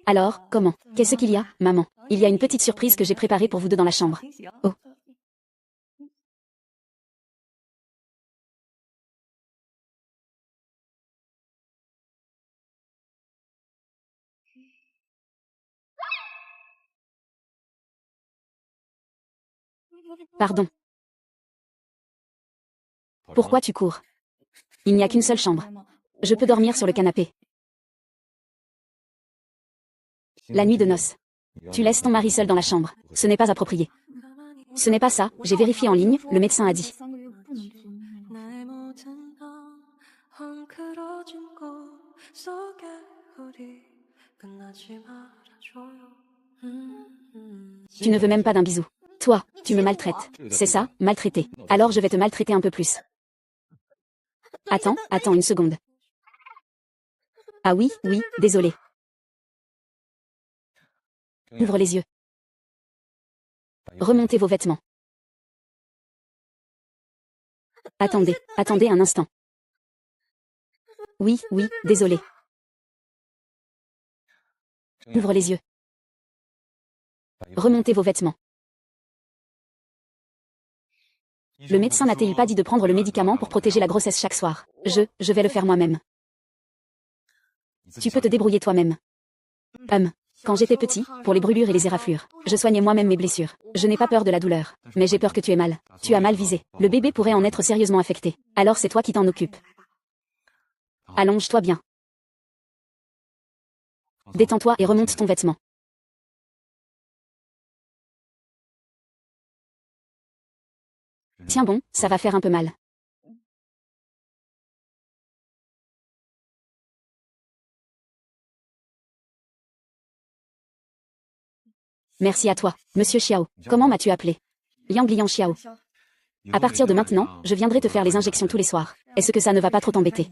Alors, comment? Qu'est-ce qu'il y a, maman? Il y a une petite surprise que j'ai préparée pour vous deux dans la chambre. Oh. Pardon. Pourquoi tu cours? Il n'y a qu'une seule chambre. Je peux dormir sur le canapé. La nuit de noces. Tu laisses ton mari seul dans la chambre. Ce n'est pas approprié. Ce n'est pas ça, j'ai vérifié en ligne, le médecin a dit. Tu ne veux même pas d'un bisou. Toi, tu me maltraites. C'est ça, maltraiter. Alors je vais te maltraiter un peu plus. Attends une seconde. Ah oui, oui, désolé. Ouvre les yeux. Remontez vos vêtements. Attendez un instant. Oui, désolé. Ouvre les yeux. Remontez vos vêtements. Le médecin n'a-t-il pas dit de prendre le médicament pour protéger la grossesse chaque soir? Je vais le faire moi-même. Tu peux te débrouiller toi-même. Quand j'étais petit, pour les brûlures et les éraflures, je soignais moi-même mes blessures. Je n'ai pas peur de la douleur, mais j'ai peur que tu aies mal. Tu as mal visé. Le bébé pourrait en être sérieusement affecté. Alors c'est toi qui t'en occupes. Allonge-toi bien. Détends-toi et remonte ton vêtement. Tiens bon, ça va faire un peu mal. Merci à toi, Monsieur Xiao. Comment m'as-tu appelé? Liang Xiao. À partir de maintenant, je viendrai te faire les injections tous les soirs. Est-ce que ça ne va pas trop t'embêter?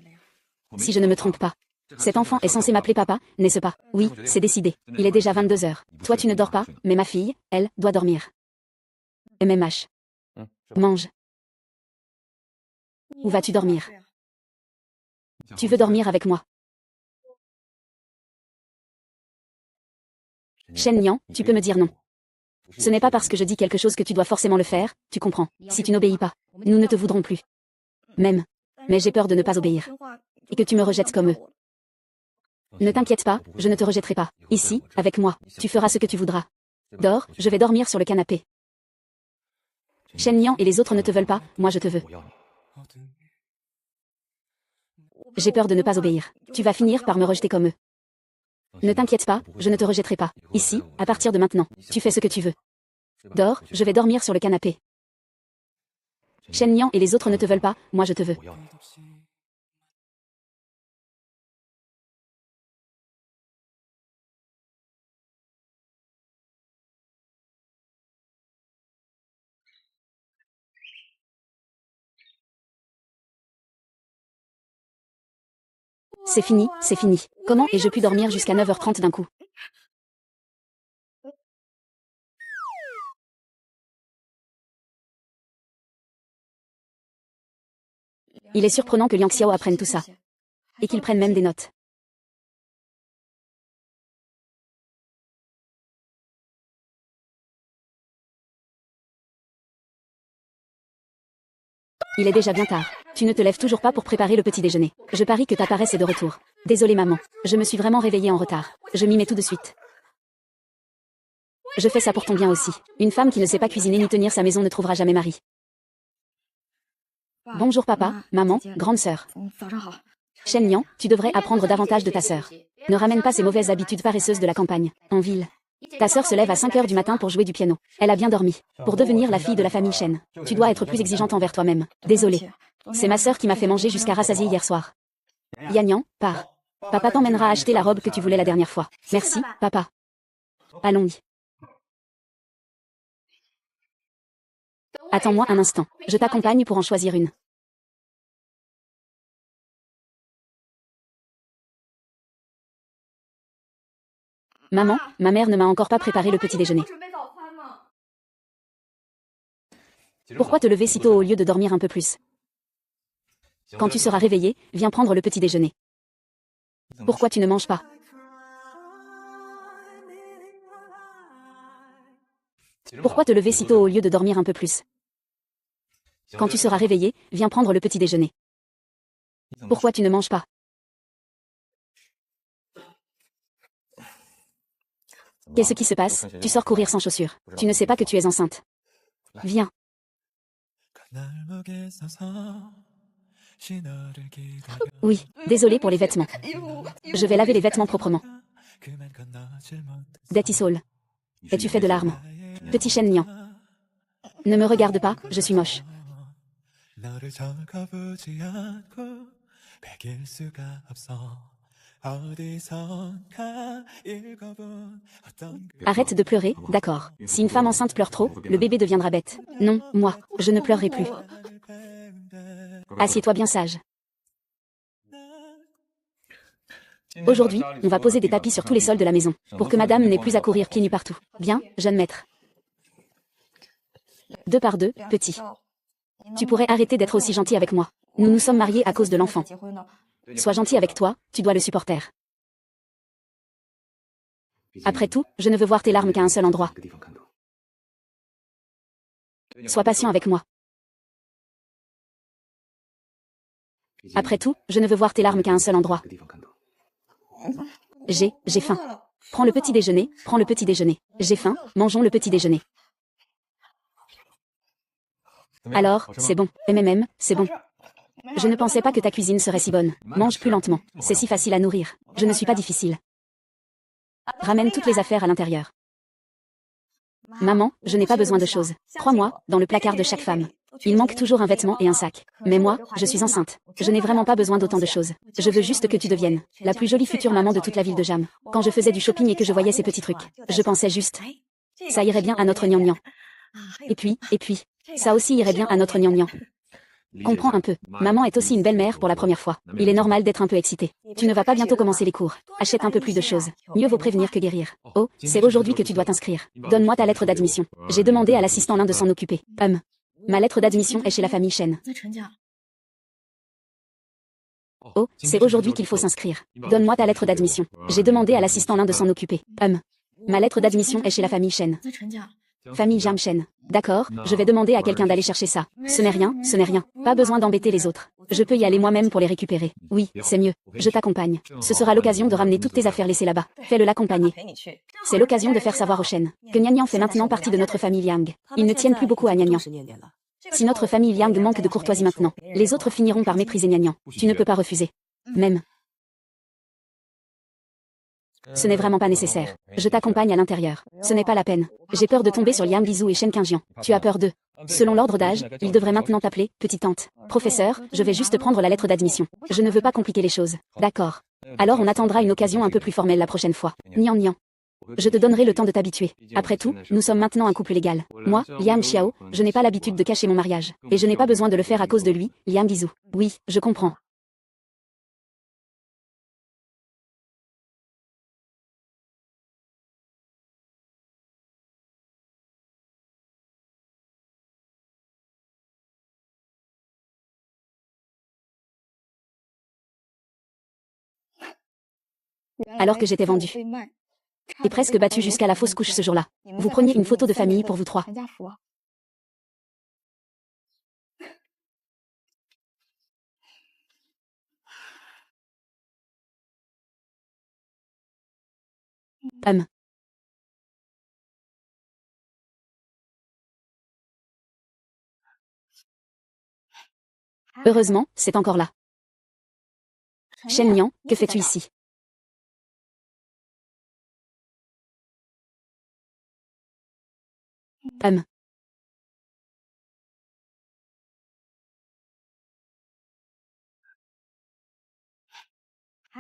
Si je ne me trompe pas. Cet enfant est censé m'appeler papa, n'est-ce pas? Oui, c'est décidé. Il est déjà 22 heures. Toi tu ne dors pas, mais ma fille, elle, doit dormir. MMH. Mange. Où vas-tu dormir? Tu veux dormir avec moi? Shen Nian, tu peux me dire non. Ce n'est pas parce que je dis quelque chose que tu dois forcément le faire, tu comprends. Si tu n'obéis pas, nous ne te voudrons plus. Même. Mais j'ai peur de ne pas obéir. Et que tu me rejettes comme eux. Ne t'inquiète pas, je ne te rejetterai pas. Ici, avec moi, tu feras ce que tu voudras. Dors, je vais dormir sur le canapé. Shen Nian et les autres ne te veulent pas, moi je te veux. J'ai peur de ne pas obéir. Tu vas finir par me rejeter comme eux. Ne t'inquiète pas, je ne te rejetterai pas. Ici, à partir de maintenant, tu fais ce que tu veux. Dors, je vais dormir sur le canapé. Shen Nian et les autres ne te veulent pas, moi je te veux. C'est fini, c'est fini. Comment ai-je pu dormir jusqu'à 9h30 d'un coup? Il est surprenant que Liang Xiao apprenne tout ça. Et qu'il prenne même des notes. Il est déjà bien tard. Tu ne te lèves toujours pas pour préparer le petit déjeuner. Je parie que ta paresse est de retour. Désolée maman. Je me suis vraiment réveillée en retard. Je m'y mets tout de suite. Je fais ça pour ton bien aussi. Une femme qui ne sait pas cuisiner ni tenir sa maison ne trouvera jamais mari. Bonjour papa, maman, grande sœur. Shen Nian, tu devrais apprendre davantage de ta sœur. Ne ramène pas ces mauvaises habitudes paresseuses de la campagne, en ville. Ta sœur se lève à 5 heures du matin pour jouer du piano. Elle a bien dormi. Pour devenir la fille de la famille Shen, tu dois être plus exigeante envers toi-même. Désolée. C'est ma sœur qui m'a fait manger jusqu'à rassasier hier soir. Yan Yan, pars. Papa t'emmènera acheter la robe que tu voulais la dernière fois. Merci, papa. Allons-y. Attends-moi un instant. Je t'accompagne pour en choisir une. Maman, ma mère ne m'a encore pas préparé le petit déjeuner. Pourquoi te lever si tôt au lieu de dormir un peu plus? Quand tu seras réveillé, viens prendre le petit déjeuner. Pourquoi tu ne manges pas? Pourquoi te lever si tôt au lieu de dormir un peu plus? Quand tu seras réveillé, viens prendre le petit déjeuner. Pourquoi tu ne manges pas? Qu'est-ce qui se passe? Tu sors courir sans chaussures. Tu ne sais pas que tu es enceinte. Viens. Oui, désolé pour les vêtements. Je vais laver les vêtements proprement. Detisol. Es-tu fait de larmes? Petit Shen Nian. Ne me regarde pas, je suis moche. Arrête de pleurer, d'accord. Si une femme enceinte pleure trop, le bébé deviendra bête. Non, moi, je ne pleurerai plus. Assieds-toi bien sage. Aujourd'hui, on va poser des tapis sur tous les sols de la maison, pour que madame n'ait plus à courir pieds nus partout. Bien, jeune maître. 2 par 2, petit. Tu pourrais arrêter d'être aussi gentil avec moi. Nous nous sommes mariés à cause de l'enfant. Sois gentil avec toi, tu dois le supporter. Après tout, je ne veux voir tes larmes qu'à un seul endroit. Sois patient avec moi. Après tout, je ne veux voir tes larmes qu'à un seul endroit. J'ai faim. Prends le petit déjeuner, prends le petit déjeuner. J'ai faim, mangeons le petit déjeuner. Alors, c'est bon. C'est bon. Je ne pensais pas que ta cuisine serait si bonne. Mange plus lentement. C'est si facile à nourrir. Je ne suis pas difficile. Ramène toutes les affaires à l'intérieur. Maman, je n'ai pas besoin de choses. Crois-moi, dans le placard de chaque femme. Il manque toujours un vêtement et un sac. Mais moi, je suis enceinte. Je n'ai vraiment pas besoin d'autant de choses. Je veux juste que tu deviennes la plus jolie future maman de toute la ville de Jam. Quand je faisais du shopping et que je voyais ces petits trucs, je pensais juste, ça irait bien à notre gnangnan. Et puis, ça aussi irait bien à notre gnangnan. Comprends un peu. Maman est aussi une belle-mère pour la première fois. Il est normal d'être un peu excité. Tu ne vas pas bientôt commencer les cours. Achète un peu plus de choses. Mieux vaut prévenir que guérir. Oh, c'est aujourd'hui que tu dois t'inscrire. Donne-moi ta lettre d'admission. J'ai demandé à l'assistant l'un de s'en occuper. Ma lettre d'admission est chez la famille Shen. Oh, c'est aujourd'hui qu'il faut s'inscrire. Donne-moi ta lettre d'admission. J'ai demandé à l'assistant l'un de s'en occuper. Ma lettre d'admission est chez la famille Shen. Famille Jam Shen. D'accord, je vais demander à quelqu'un d'aller chercher ça. Ce n'est rien. Pas besoin d'embêter les autres. Je peux y aller moi-même pour les récupérer. Oui, c'est mieux. Je t'accompagne. Ce sera l'occasion de ramener toutes tes affaires laissées là-bas. Fais-le l'accompagner. C'est l'occasion de faire savoir aux Shen que Gnangnan fait maintenant partie de notre famille Liang. Ils ne tiennent plus beaucoup à Gnangnan. Si notre famille Liang manque de courtoisie maintenant, les autres finiront par mépriser Gnangnan. Tu ne peux pas refuser. Même. Ce n'est vraiment pas nécessaire. Je t'accompagne à l'intérieur. Ce n'est pas la peine. J'ai peur de tomber sur Liang Bizou et Shen Qingjian. Tu as peur d'eux. Selon l'ordre d'âge, ils devraient maintenant t'appeler petite tante. Professeur, je vais juste prendre la lettre d'admission. Je ne veux pas compliquer les choses. D'accord. Alors on attendra une occasion un peu plus formelle la prochaine fois. Nian. Je te donnerai le temps de t'habituer. Après tout, nous sommes maintenant un couple légal. Moi, Liang Xiao, je n'ai pas l'habitude de cacher mon mariage. Et je n'ai pas besoin de le faire à cause de lui, Liang Bizou. Oui, je comprends. Alors que j'étais vendue. Et presque battue jusqu'à la fausse couche ce jour-là. Vous preniez une photo de famille pour vous trois. Heureusement, c'est encore là. Shen Niang, que fais-tu ici?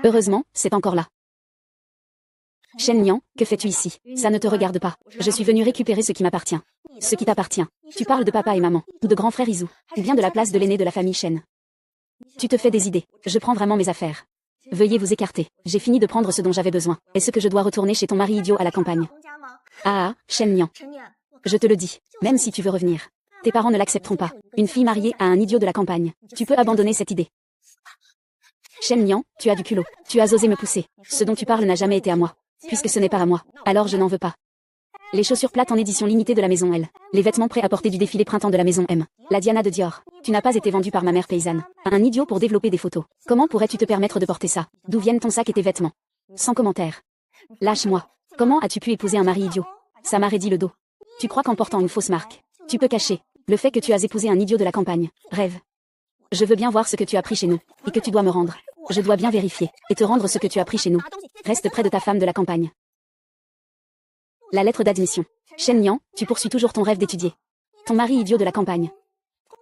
Heureusement, c'est encore là. Shen Niang, que fais-tu ici? Ça ne te regarde pas. Je suis venu récupérer ce qui m'appartient. Ce qui t'appartient. Tu parles de papa et maman, ou de grand frère Izu, ou bien de la place de l'aîné de la famille Shen. Tu te fais des idées. Je prends vraiment mes affaires. Veuillez vous écarter. J'ai fini de prendre ce dont j'avais besoin. Est-ce que je dois retourner chez ton mari idiot à la campagne? Ah, Shen Niang. Je te le dis, même si tu veux revenir. Tes parents ne l'accepteront pas. Une fille mariée à un idiot de la campagne. Tu peux abandonner cette idée. Shen Niang, tu as du culot. Tu as osé me pousser. Ce dont tu parles n'a jamais été à moi. Puisque ce n'est pas à moi, alors je n'en veux pas. Les chaussures plates en édition limitée de la maison L. Les vêtements prêts à porter du défilé printemps de la maison M. La Diana de Dior. Tu n'as pas été vendue par ma mère paysanne. À un idiot pour développer des photos. Comment pourrais-tu te permettre de porter ça? D'où viennent ton sac et tes vêtements? Sans commentaire. Lâche-moi. Comment as-tu pu épouser un mari idiot? Ça m'a raidi le dos. Tu crois qu'en portant une fausse marque, tu peux cacher le fait que tu as épousé un idiot de la campagne? Rêve. Je veux bien voir ce que tu as pris chez nous, et que tu dois me rendre. Je dois bien vérifier, et te rendre ce que tu as pris chez nous. Reste près de ta femme de la campagne. La lettre d'admission. Shen Niang, tu poursuis toujours ton rêve d'étudier. Ton mari idiot de la campagne.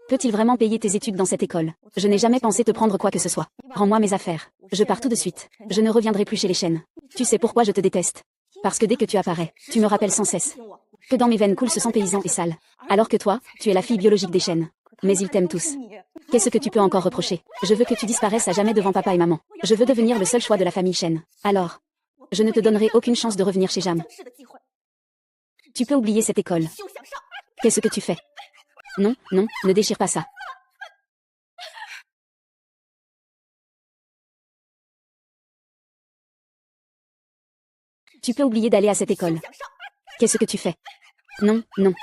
Peut-il vraiment payer tes études dans cette école? Je n'ai jamais pensé te prendre quoi que ce soit. Rends-moi mes affaires. Je pars tout de suite. Je ne reviendrai plus chez les Shen. Tu sais pourquoi je te déteste? Parce que dès que tu apparais, tu me rappelles sans cesse que dans mes veines coule ce sang paysan et sale. Alors que toi, tu es la fille biologique des Shen. Mais ils t'aiment tous. Qu'est-ce que tu peux encore reprocher? Je veux que tu disparaisses à jamais devant papa et maman. Je veux devenir le seul choix de la famille Shen. Alors, je ne te donnerai aucune chance de revenir chez Jam. Tu peux oublier cette école. Qu'est-ce que tu fais? Non, non, ne déchire pas ça. Tu peux oublier d'aller à cette école. Qu'est-ce que tu fais? Non, non.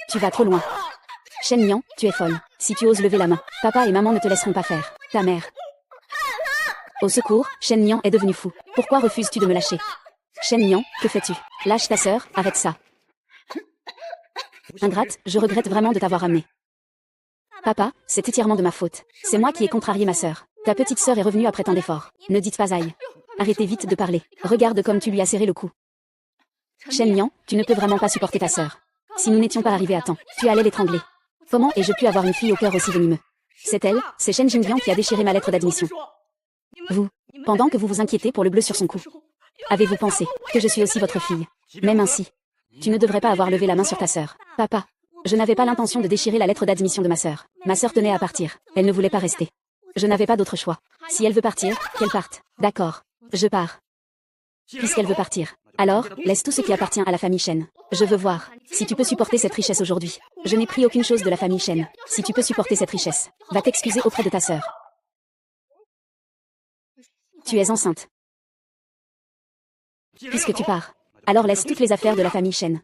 Tu vas trop loin. Shen Niang, tu es folle. Si tu oses lever la main, papa et maman ne te laisseront pas faire. Ta mère. Au secours, Shen Niang est devenu fou. Pourquoi refuses-tu de me lâcher? Shen Niang, que fais-tu? Lâche ta sœur, arrête ça. Ingrate, je regrette vraiment de t'avoir amené. Papa, c'est entièrement de ma faute. C'est moi qui ai contrarié ma sœur. Ta petite sœur est revenue après tant d'efforts. Ne dites pas aïe. Arrêtez vite de parler. Regarde comme tu lui as serré le cou. Shen Niang, tu ne peux vraiment pas supporter ta sœur. Si nous n'étions pas arrivés à temps, tu allais l'étrangler. Comment ai-je pu avoir une fille au cœur aussi venimeux? C'est elle, c'est Shen Jingliang qui a déchiré ma lettre d'admission. Vous, pendant que vous vous inquiétez pour le bleu sur son cou, avez-vous pensé que je suis aussi votre fille? Même ainsi, tu ne devrais pas avoir levé la main sur ta sœur. Papa, je n'avais pas l'intention de déchirer la lettre d'admission de ma sœur. Ma sœur tenait à partir. Elle ne voulait pas rester. Je n'avais pas d'autre choix. Si elle veut partir, qu'elle parte. D'accord, je pars. Puisqu'elle veut partir. Alors, laisse tout ce qui appartient à la famille Shen. Je veux voir si tu peux supporter cette richesse aujourd'hui. Je n'ai pris aucune chose de la famille Shen. Si tu peux supporter cette richesse, va t'excuser auprès de ta sœur. Tu es enceinte. Puisque tu pars, alors laisse toutes les affaires de la famille Shen.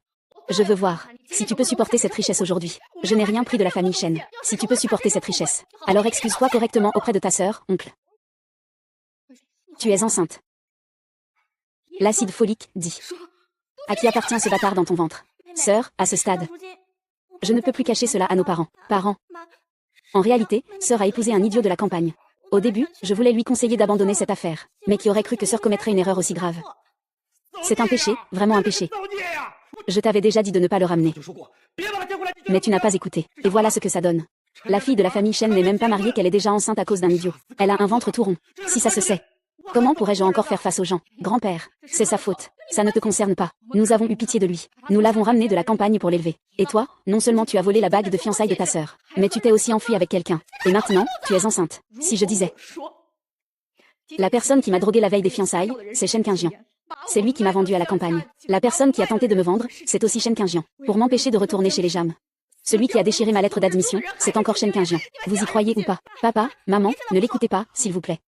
Je veux voir si tu peux supporter cette richesse aujourd'hui. Je n'ai rien pris de la famille Shen. Si tu peux supporter cette richesse, alors excuse-toi correctement auprès de ta sœur, oncle. Tu es enceinte. L'acide folique, dit. À qui appartient ce bâtard dans ton ventre? Sœur, à ce stade. Je ne peux plus cacher cela à nos parents. Parents. En réalité, sœur a épousé un idiot de la campagne. Au début, je voulais lui conseiller d'abandonner cette affaire. Mais qui aurait cru que sœur commettrait une erreur aussi grave? C'est un péché, vraiment un péché. Je t'avais déjà dit de ne pas le ramener. Mais tu n'as pas écouté. Et voilà ce que ça donne. La fille de la famille Shen n'est même pas mariée qu'elle est déjà enceinte à cause d'un idiot. Elle a un ventre tout rond. Si ça se sait. Comment pourrais-je encore faire face aux gens? Grand-père, c'est sa faute. Ça ne te concerne pas. Nous avons eu pitié de lui. Nous l'avons ramené de la campagne pour l'élever. Et toi, non seulement tu as volé la bague de fiançailles de ta sœur, mais tu t'es aussi enfui avec quelqu'un. Et maintenant, tu es enceinte. Si je disais. La personne qui m'a drogué la veille des fiançailles, c'est Shen Qingjian. C'est lui qui m'a vendu à la campagne. La personne qui a tenté de me vendre, c'est aussi Shen Qingjian. Pour m'empêcher de retourner chez les Jam. Celui qui a déchiré ma lettre d'admission, c'est encore Shen Qingjian. Vous y croyez ou pas? Papa, maman, ne l'écoutez pas, s'il vous plaît.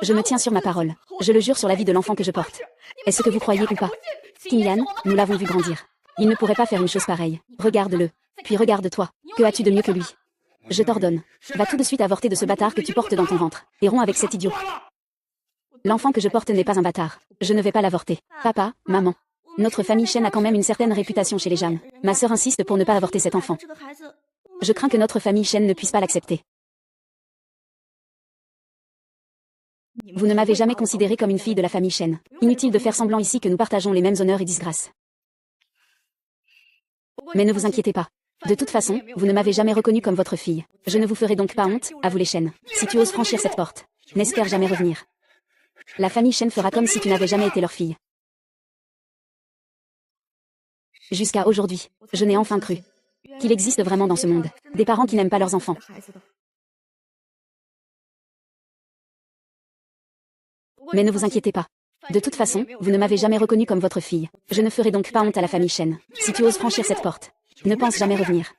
Je me tiens sur ma parole. Je le jure sur la vie de l'enfant que je porte. Est-ce que vous croyez ou pas? Qingyan, nous l'avons vu grandir. Il ne pourrait pas faire une chose pareille. Regarde-le. Puis regarde-toi. Que as-tu de mieux que lui? Je t'ordonne. Va tout de suite avorter de ce bâtard que tu portes dans ton ventre. Et romps avec cet idiot. L'enfant que je porte n'est pas un bâtard. Je ne vais pas l'avorter. Papa, maman. Notre famille Chen a quand même une certaine réputation chez les Jam. Ma sœur insiste pour ne pas avorter cet enfant. Je crains que notre famille Chen ne puisse pas l'accepter. Vous ne m'avez jamais considérée comme une fille de la famille Chen. Inutile de faire semblant ici que nous partageons les mêmes honneurs et disgrâces. Mais ne vous inquiétez pas. De toute façon, vous ne m'avez jamais reconnue comme votre fille. Je ne vous ferai donc pas honte, à vous les Chen. Si tu oses franchir cette porte, n'espère jamais revenir. La famille Chen fera comme si tu n'avais jamais été leur fille. Jusqu'à aujourd'hui, je n'ai enfin cru qu'il existe vraiment dans ce monde des parents qui n'aiment pas leurs enfants. Mais ne vous inquiétez pas. De toute façon, vous ne m'avez jamais reconnue comme votre fille. Je ne ferai donc pas honte à la famille Chen. Si tu oses franchir cette porte, ne pense jamais revenir.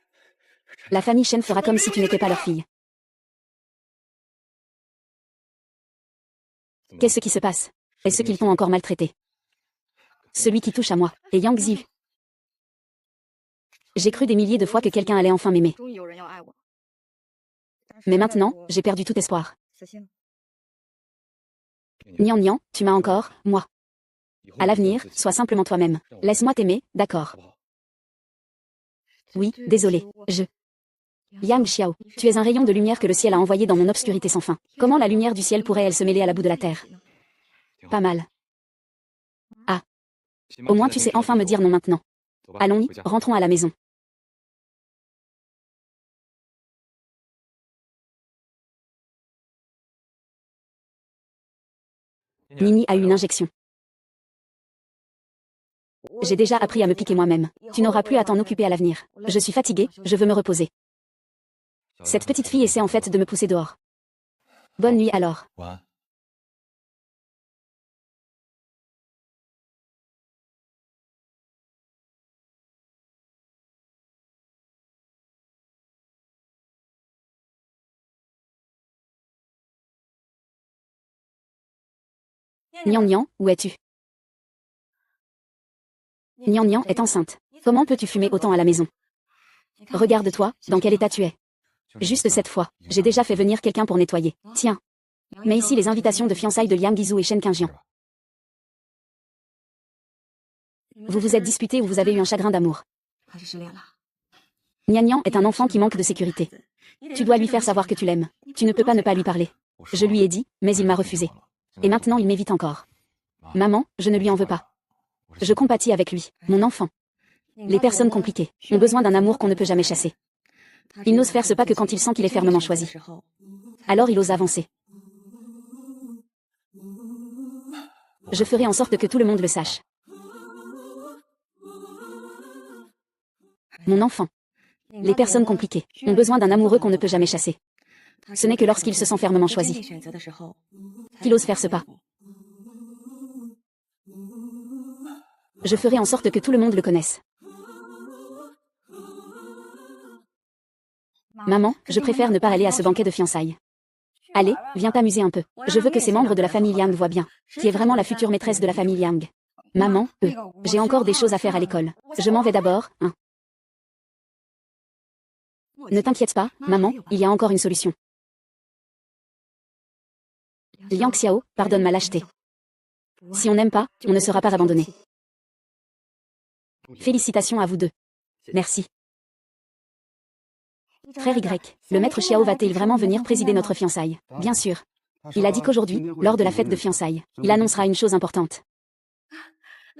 La famille Chen fera comme si tu n'étais pas leur fille. Qu'est-ce qui se passe? Est-ce qu'ils t'ont encore maltraité? Celui qui touche à moi est Yang Ziyu. J'ai cru des milliers de fois que quelqu'un allait enfin m'aimer. Mais maintenant, j'ai perdu tout espoir. Nian Nian, tu m'as encore, moi. À l'avenir, sois simplement toi-même. Laisse-moi t'aimer, d'accord? Oui, désolé, Yang Xiao, tu es un rayon de lumière que le ciel a envoyé dans mon obscurité sans fin. Comment la lumière du ciel pourrait-elle se mêler à la boue de la terre? Pas mal. Ah. Au moins tu sais enfin me dire non maintenant. Allons-y, rentrons à la maison. Nini a eu une injection. J'ai déjà appris à me piquer moi-même. Tu n'auras plus à t'en occuper à l'avenir. Je suis fatiguée, je veux me reposer. Cette petite fille essaie en fait de me pousser dehors. Bonne nuit alors. Nian Nian, où es-tu? Nian Nian est enceinte. Comment peux-tu fumer autant à la maison? Regarde-toi, dans quel état tu es. Juste cette fois, j'ai déjà fait venir quelqu'un pour nettoyer. Tiens. Mais ici les invitations de fiançailles de Liang Guizhou et Shen Qingjian. Vous vous êtes disputés ou vous avez eu un chagrin d'amour. Nian Nian est un enfant qui manque de sécurité. Tu dois lui faire savoir que tu l'aimes. Tu ne peux pas ne pas lui parler. Je lui ai dit, mais il m'a refusé. Et maintenant il m'évite encore. Maman, je ne lui en veux pas. Je compatis avec lui, mon enfant. Les personnes compliquées ont besoin d'un amour qu'on ne peut jamais chasser. Il n'ose faire ce pas que quand il sent qu'il est fermement choisi. Alors il ose avancer. Je ferai en sorte que tout le monde le sache. Mon enfant. Les personnes compliquées ont besoin d'un amoureux qu'on ne peut jamais chasser. Ce n'est que lorsqu'il se sent fermement choisi qu'il ose faire ce pas. Je ferai en sorte que tout le monde le connaisse. Maman, je préfère ne pas aller à ce banquet de fiançailles. Allez, viens t'amuser un peu. Je veux que ces membres de la famille Liang voient bien qui est vraiment la future maîtresse de la famille Liang. Maman, j'ai encore des choses à faire à l'école. Je m'en vais d'abord, hein. Ne t'inquiète pas, maman, il y a encore une solution. Liang Xiao, pardonne ma lâcheté. Si on n'aime pas, on ne sera pas abandonné. Félicitations à vous deux. Merci. Frère Y, le maître Xiao va-t-il vraiment venir présider notre fiançailles? Bien sûr. Il a dit qu'aujourd'hui, lors de la fête de fiançailles, il annoncera une chose importante.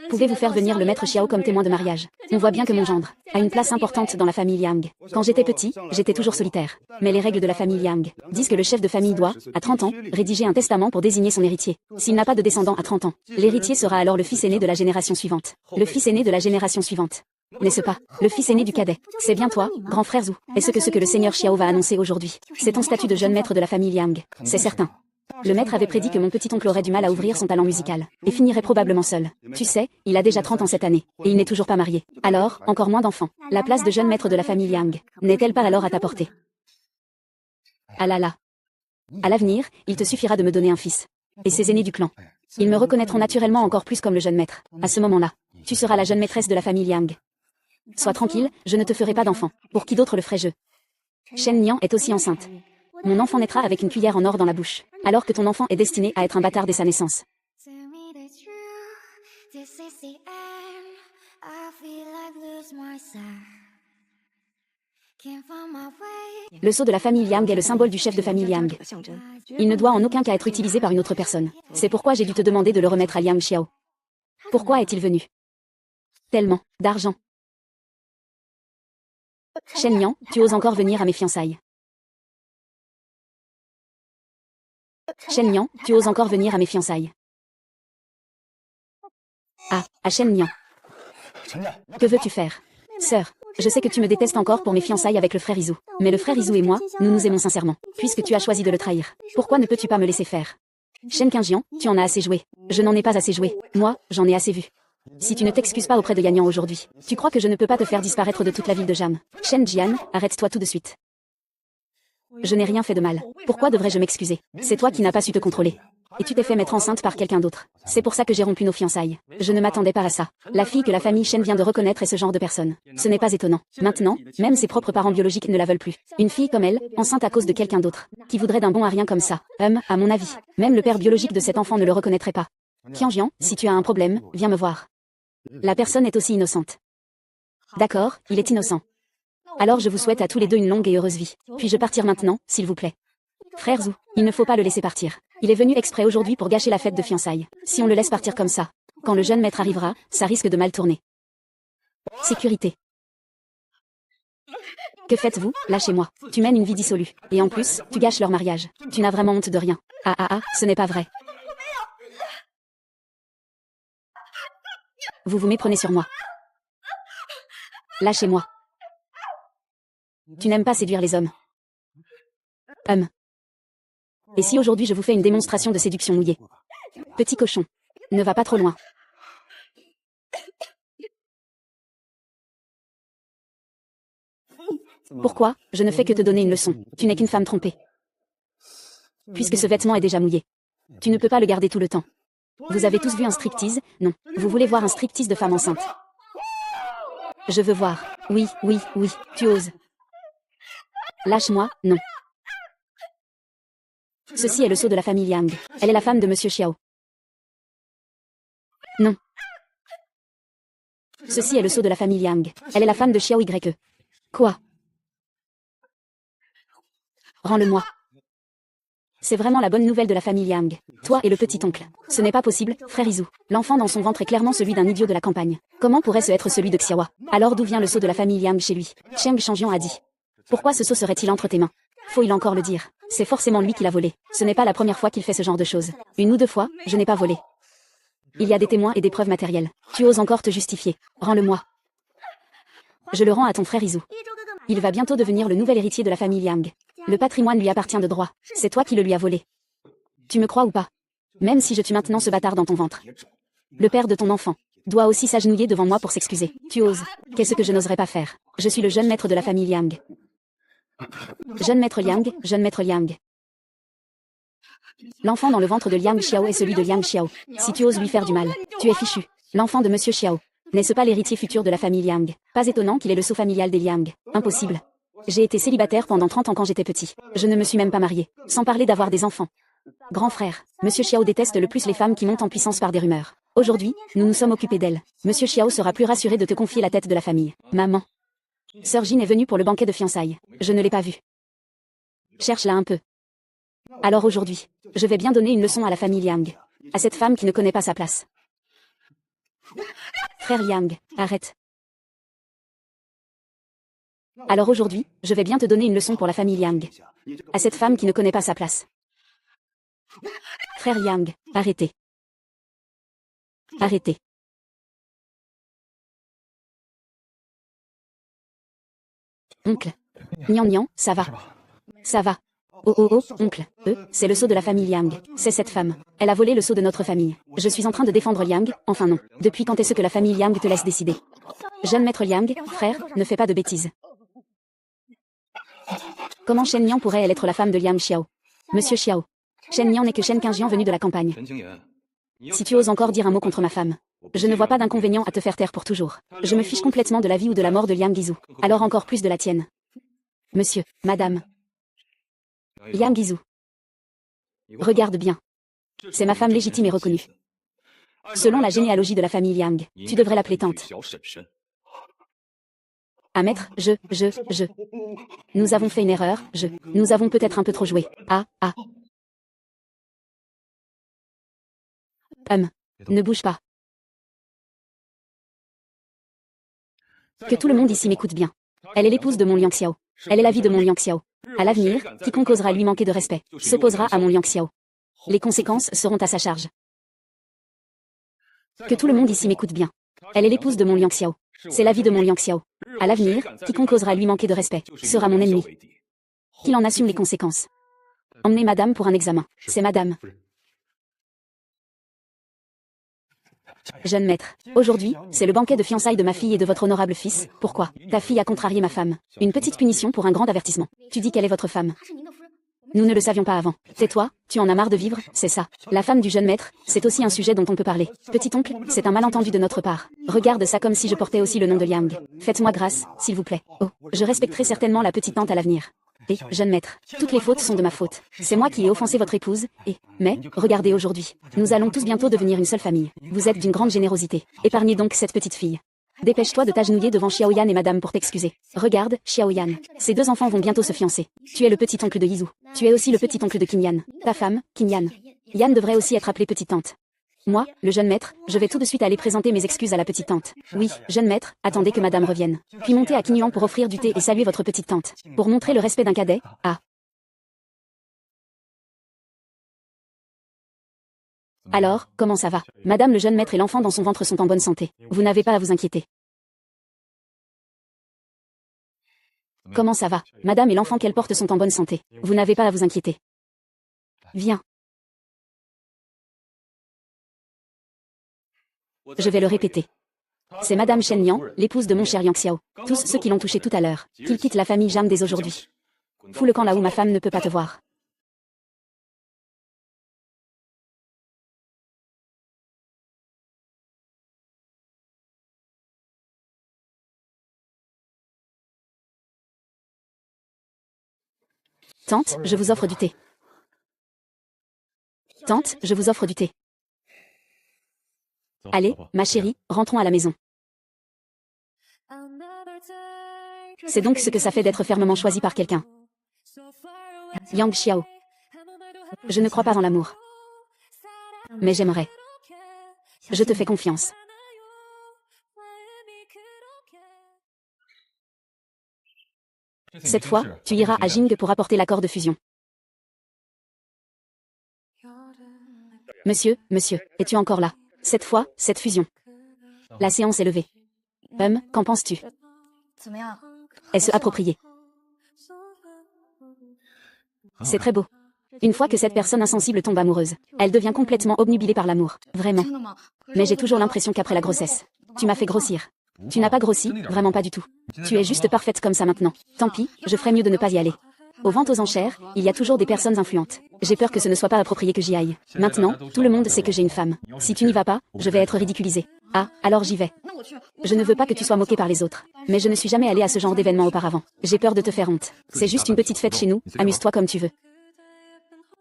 Pouvez-vous faire venir le maître Xiao comme témoin de mariage? On voit bien que mon gendre a une place importante dans la famille Liang. Quand j'étais petit, j'étais toujours solitaire. Mais les règles de la famille Liang disent que le chef de famille doit, à 30 ans, rédiger un testament pour désigner son héritier. S'il n'a pas de descendant à 30 ans, l'héritier sera alors le fils aîné de la génération suivante. Le fils aîné de la génération suivante. N'est-ce pas? Le fils aîné du cadet. C'est bien toi, grand frère Zhu. Est-ce que le Seigneur Xiao va annoncer aujourd'hui, c'est ton statut de jeune maître de la famille Liang? C'est certain. Le maître avait prédit que mon petit-oncle aurait du mal à ouvrir son talent musical, et finirait probablement seul. Tu sais, il a déjà 30 ans cette année, et il n'est toujours pas marié. Alors, encore moins d'enfants. La place de jeune maître de la famille Liang n'est-elle pas alors à ta portée? Ah là là. À l'avenir, il te suffira de me donner un fils. Et ses aînés du clan. Ils me reconnaîtront naturellement encore plus comme le jeune maître. À ce moment-là, tu seras la jeune maîtresse de la famille Liang. Sois tranquille, je ne te ferai pas d'enfant. Pour qui d'autre le ferai-je? Shen Nian est aussi enceinte. Mon enfant naîtra avec une cuillère en or dans la bouche, alors que ton enfant est destiné à être un bâtard dès sa naissance. Le sceau de la famille Liang est le symbole du chef de famille Liang. Il ne doit en aucun cas être utilisé par une autre personne. C'est pourquoi j'ai dû te demander de le remettre à Liang Xiao. Pourquoi est-il venu? Tellement d'argent. Shen Nian, tu oses encore venir à mes fiançailles. Shen Nian, tu oses encore venir à mes fiançailles. Ah, à Shen Nian. Que veux-tu faire? Sœur, je sais que tu me détestes encore pour mes fiançailles avec le frère Izu. Mais le frère Izu et moi, nous nous aimons sincèrement. Puisque tu as choisi de le trahir, pourquoi ne peux-tu pas me laisser faire? Shen Qingjian, tu en as assez joué. Je n'en ai pas assez joué. Moi, j'en ai assez vu. Si tu ne t'excuses pas auprès de Yanyan aujourd'hui, tu crois que je ne peux pas te faire disparaître de toute la ville de Jam. Shen Jian, arrête-toi tout de suite. Je n'ai rien fait de mal. Pourquoi devrais-je m'excuser? C'est toi qui n'as pas su te contrôler. Et tu t'es fait mettre enceinte par quelqu'un d'autre. C'est pour ça que j'ai rompu nos fiançailles. Je ne m'attendais pas à ça. La fille que la famille Shen vient de reconnaître est ce genre de personne. Ce n'est pas étonnant. Maintenant, même ses propres parents biologiques ne la veulent plus. Une fille comme elle, enceinte à cause de quelqu'un d'autre, qui voudrait d'un bon à rien comme ça. À mon avis, même le père biologique de cet enfant ne le reconnaîtrait pas. Qingjian, si tu as un problème, viens me voir. La personne est aussi innocente. D'accord, il est innocent. Alors je vous souhaite à tous les deux une longue et heureuse vie. Puis-je partir maintenant, s'il vous plaît? Frère Zhu, il ne faut pas le laisser partir. Il est venu exprès aujourd'hui pour gâcher la fête de fiançailles. Si on le laisse partir comme ça, quand le jeune maître arrivera, ça risque de mal tourner. Sécurité. Que faites-vous? Lâchez-moi. Tu mènes une vie dissolue. Et en plus, tu gâches leur mariage. Tu n'as vraiment honte de rien. Ce n'est pas vrai. Vous vous méprenez sur moi. Lâchez-moi. Tu n'aimes pas séduire les hommes. Et si aujourd'hui je vous fais une démonstration de séduction mouillée? Petit cochon. Ne va pas trop loin. Pourquoi? Je ne fais que te donner une leçon. Tu n'es qu'une femme trompée. Puisque ce vêtement est déjà mouillé. Tu ne peux pas le garder tout le temps. Vous avez tous vu un striptease? Non. Vous voulez voir un striptease de femme enceinte? Je veux voir. Oui, tu oses. Lâche-moi, non. Ceci est le sceau de la famille Liang. Elle est la femme de Monsieur Xiao. Non. Ceci est le sceau de la famille Liang. Elle est la femme de Xiao YE. Quoi? Rends-le-moi. C'est vraiment la bonne nouvelle de la famille Liang. Toi et le petit-oncle. Ce n'est pas possible, frère Izu. L'enfant dans son ventre est clairement celui d'un idiot de la campagne. Comment pourrait-ce être celui de Xiaowa? Alors d'où vient le sceau de la famille Liang chez lui? Cheng Shangjian a dit. Pourquoi ce sceau serait-il entre tes mains? Faut-il encore le dire? C'est forcément lui qui l'a volé. Ce n'est pas la première fois qu'il fait ce genre de choses. Une ou deux fois, je n'ai pas volé. Il y a des témoins et des preuves matérielles. Tu oses encore te justifier. Rends-le-moi. Je le rends à ton frère Izu. Il va bientôt devenir le nouvel héritier de la famille Liang. Le patrimoine lui appartient de droit. C'est toi qui le lui as volé. Tu me crois ou pas? Même si je tue maintenant ce bâtard dans ton ventre. Le père de ton enfant doit aussi s'agenouiller devant moi pour s'excuser. Tu oses. Qu'est-ce que je n'oserais pas faire? Je suis le jeune maître de la famille Liang. Jeune maître Liang. L'enfant dans le ventre de Liang Xiao est celui de Liang Xiao. Si tu oses lui faire du mal, tu es fichu. L'enfant de Monsieur Xiao. N'est-ce pas l'héritier futur de la famille Liang? Pas étonnant qu'il ait le sceau familial des Liang. Impossible. J'ai été célibataire pendant 30 ans quand j'étais petit. Je ne me suis même pas marié. Sans parler d'avoir des enfants. Grand frère, Monsieur Xiao déteste le plus les femmes qui montent en puissance par des rumeurs. Aujourd'hui, nous nous sommes occupés d'elle. Monsieur Xiao sera plus rassuré de te confier la tête de la famille. Maman. Sœur Jin est venue pour le banquet de fiançailles. Je ne l'ai pas vue. Cherche-la un peu. Alors aujourd'hui, je vais bien donner une leçon à la famille Liang. À cette femme qui ne connaît pas sa place. Frère Liang, arrête. Alors aujourd'hui, je vais bien te donner une leçon pour la famille Liang. À cette femme qui ne connaît pas sa place. Frère Liang, arrêtez. Arrêtez. Oncle. Nian, ça va. Ça va. Oh, oncle. C'est le sceau de la famille Liang. C'est cette femme. Elle a volé le sceau de notre famille. Je suis en train de défendre Liang, enfin non. Depuis quand est-ce que la famille Liang te laisse décider? Jeune maître Liang, frère, ne fais pas de bêtises. Comment Shen Nian pourrait-elle être la femme de Liang Xiao? Monsieur Xiao. Shen Nian n'est que Shen Qingjian venu de la campagne. Si tu oses encore dire un mot contre ma femme, je ne vois pas d'inconvénient à te faire taire pour toujours. Je me fiche complètement de la vie ou de la mort de Liang Guizhou. Alors encore plus de la tienne. Monsieur, madame. Liang Guizhou. Regarde bien. C'est ma femme légitime et reconnue. Selon la généalogie de la famille Liang, tu devrais l'appeler tante. Ah maître, je. Nous avons fait une erreur, Nous avons peut-être un peu trop joué. Ne bouge pas. Que tout le monde ici m'écoute bien. Elle est l'épouse de mon Liang Xiao. Elle est la vie de mon Liang Xiao. À l'avenir, quiconque osera lui manquer de respect, s'opposera à mon Liang Xiao. Les conséquences seront à sa charge. Que tout le monde ici m'écoute bien. Elle est l'épouse de mon Liang Xiao. C'est la vie de mon Liang Xiao. À l'avenir, quiconque osera lui manquer de respect, sera mon ennemi. Qu'il en assume les conséquences. Emmenez madame pour un examen. C'est madame. Jeune maître, aujourd'hui, c'est le banquet de fiançailles de ma fille et de votre honorable fils. Pourquoi? Ta fille a contrarié ma femme. Une petite punition pour un grand avertissement. Tu dis qu'elle est votre femme. Nous ne le savions pas avant. Tais-toi, tu en as marre de vivre, c'est ça. La femme du jeune maître, c'est aussi un sujet dont on peut parler. Petit-oncle, c'est un malentendu de notre part. Regarde ça comme si je portais aussi le nom de Liang. Faites-moi grâce, s'il vous plaît. Oh, je respecterai certainement la petite tante à l'avenir. Et, jeune maître, toutes les fautes sont de ma faute. C'est moi qui ai offensé votre épouse, mais, regardez aujourd'hui. Nous allons tous bientôt devenir une seule famille. Vous êtes d'une grande générosité. Épargnez donc cette petite fille. Dépêche-toi de t'agenouiller devant Xiaoyan et madame pour t'excuser. Regarde, Xiaoyan. Ces deux enfants vont bientôt se fiancer. Tu es le petit oncle de Yizhu. Tu es aussi le petit oncle de Qingyan. Ta femme, Qingyan. Yan devrait aussi être appelée petite tante. Moi, le jeune maître, je vais tout de suite aller présenter mes excuses à la petite tante. Oui, jeune maître, attendez que madame revienne. Puis montez à Qingyuan pour offrir du thé et saluer votre petite tante. Pour montrer le respect d'un cadet. Alors, comment ça va? Madame le jeune maître et l'enfant dans son ventre sont en bonne santé. Vous n'avez pas à vous inquiéter. Comment ça va? Madame et l'enfant qu'elle porte sont en bonne santé. Vous n'avez pas à vous inquiéter. Viens. Je vais le répéter. C'est madame Shen Liang, l'épouse de mon cher Yang Xiao. Tous ceux qui l'ont touché tout à l'heure, qu'ils quittent la famille Jam dès aujourd'hui. Fous le camp là où ma femme ne peut pas te voir. Tante, je vous offre du thé. Tante, je vous offre du thé. Allez, ma chérie, rentrons à la maison. C'est donc ce que ça fait d'être fermement choisi par quelqu'un. Yang Xiao. Je ne crois pas en l'amour. Mais j'aimerais. Je te fais confiance. Cette fois, tu iras à Jing pour apporter l'accord de fusion. Monsieur, es-tu encore là? Cette fois, cette fusion. La séance est levée. Qu'en penses-tu? Est-ce approprié? C'est très beau. Une fois que cette personne insensible tombe amoureuse, elle devient complètement obnubilée par l'amour. Vraiment. Mais j'ai toujours l'impression qu'après la grossesse, tu m'as fait grossir. Tu n'as pas grossi, vraiment pas du tout. Tu es juste parfaite comme ça maintenant. Tant pis, je ferais mieux de ne pas y aller. Aux ventes aux enchères, il y a toujours des personnes influentes. J'ai peur que ce ne soit pas approprié que j'y aille. Maintenant, tout le monde sait que j'ai une femme. Si tu n'y vas pas, je vais être ridiculisée. Ah, alors j'y vais. Je ne veux pas que tu sois moquée par les autres. Mais je ne suis jamais allée à ce genre d'événement auparavant. J'ai peur de te faire honte. C'est juste une petite fête chez nous, amuse-toi comme tu veux.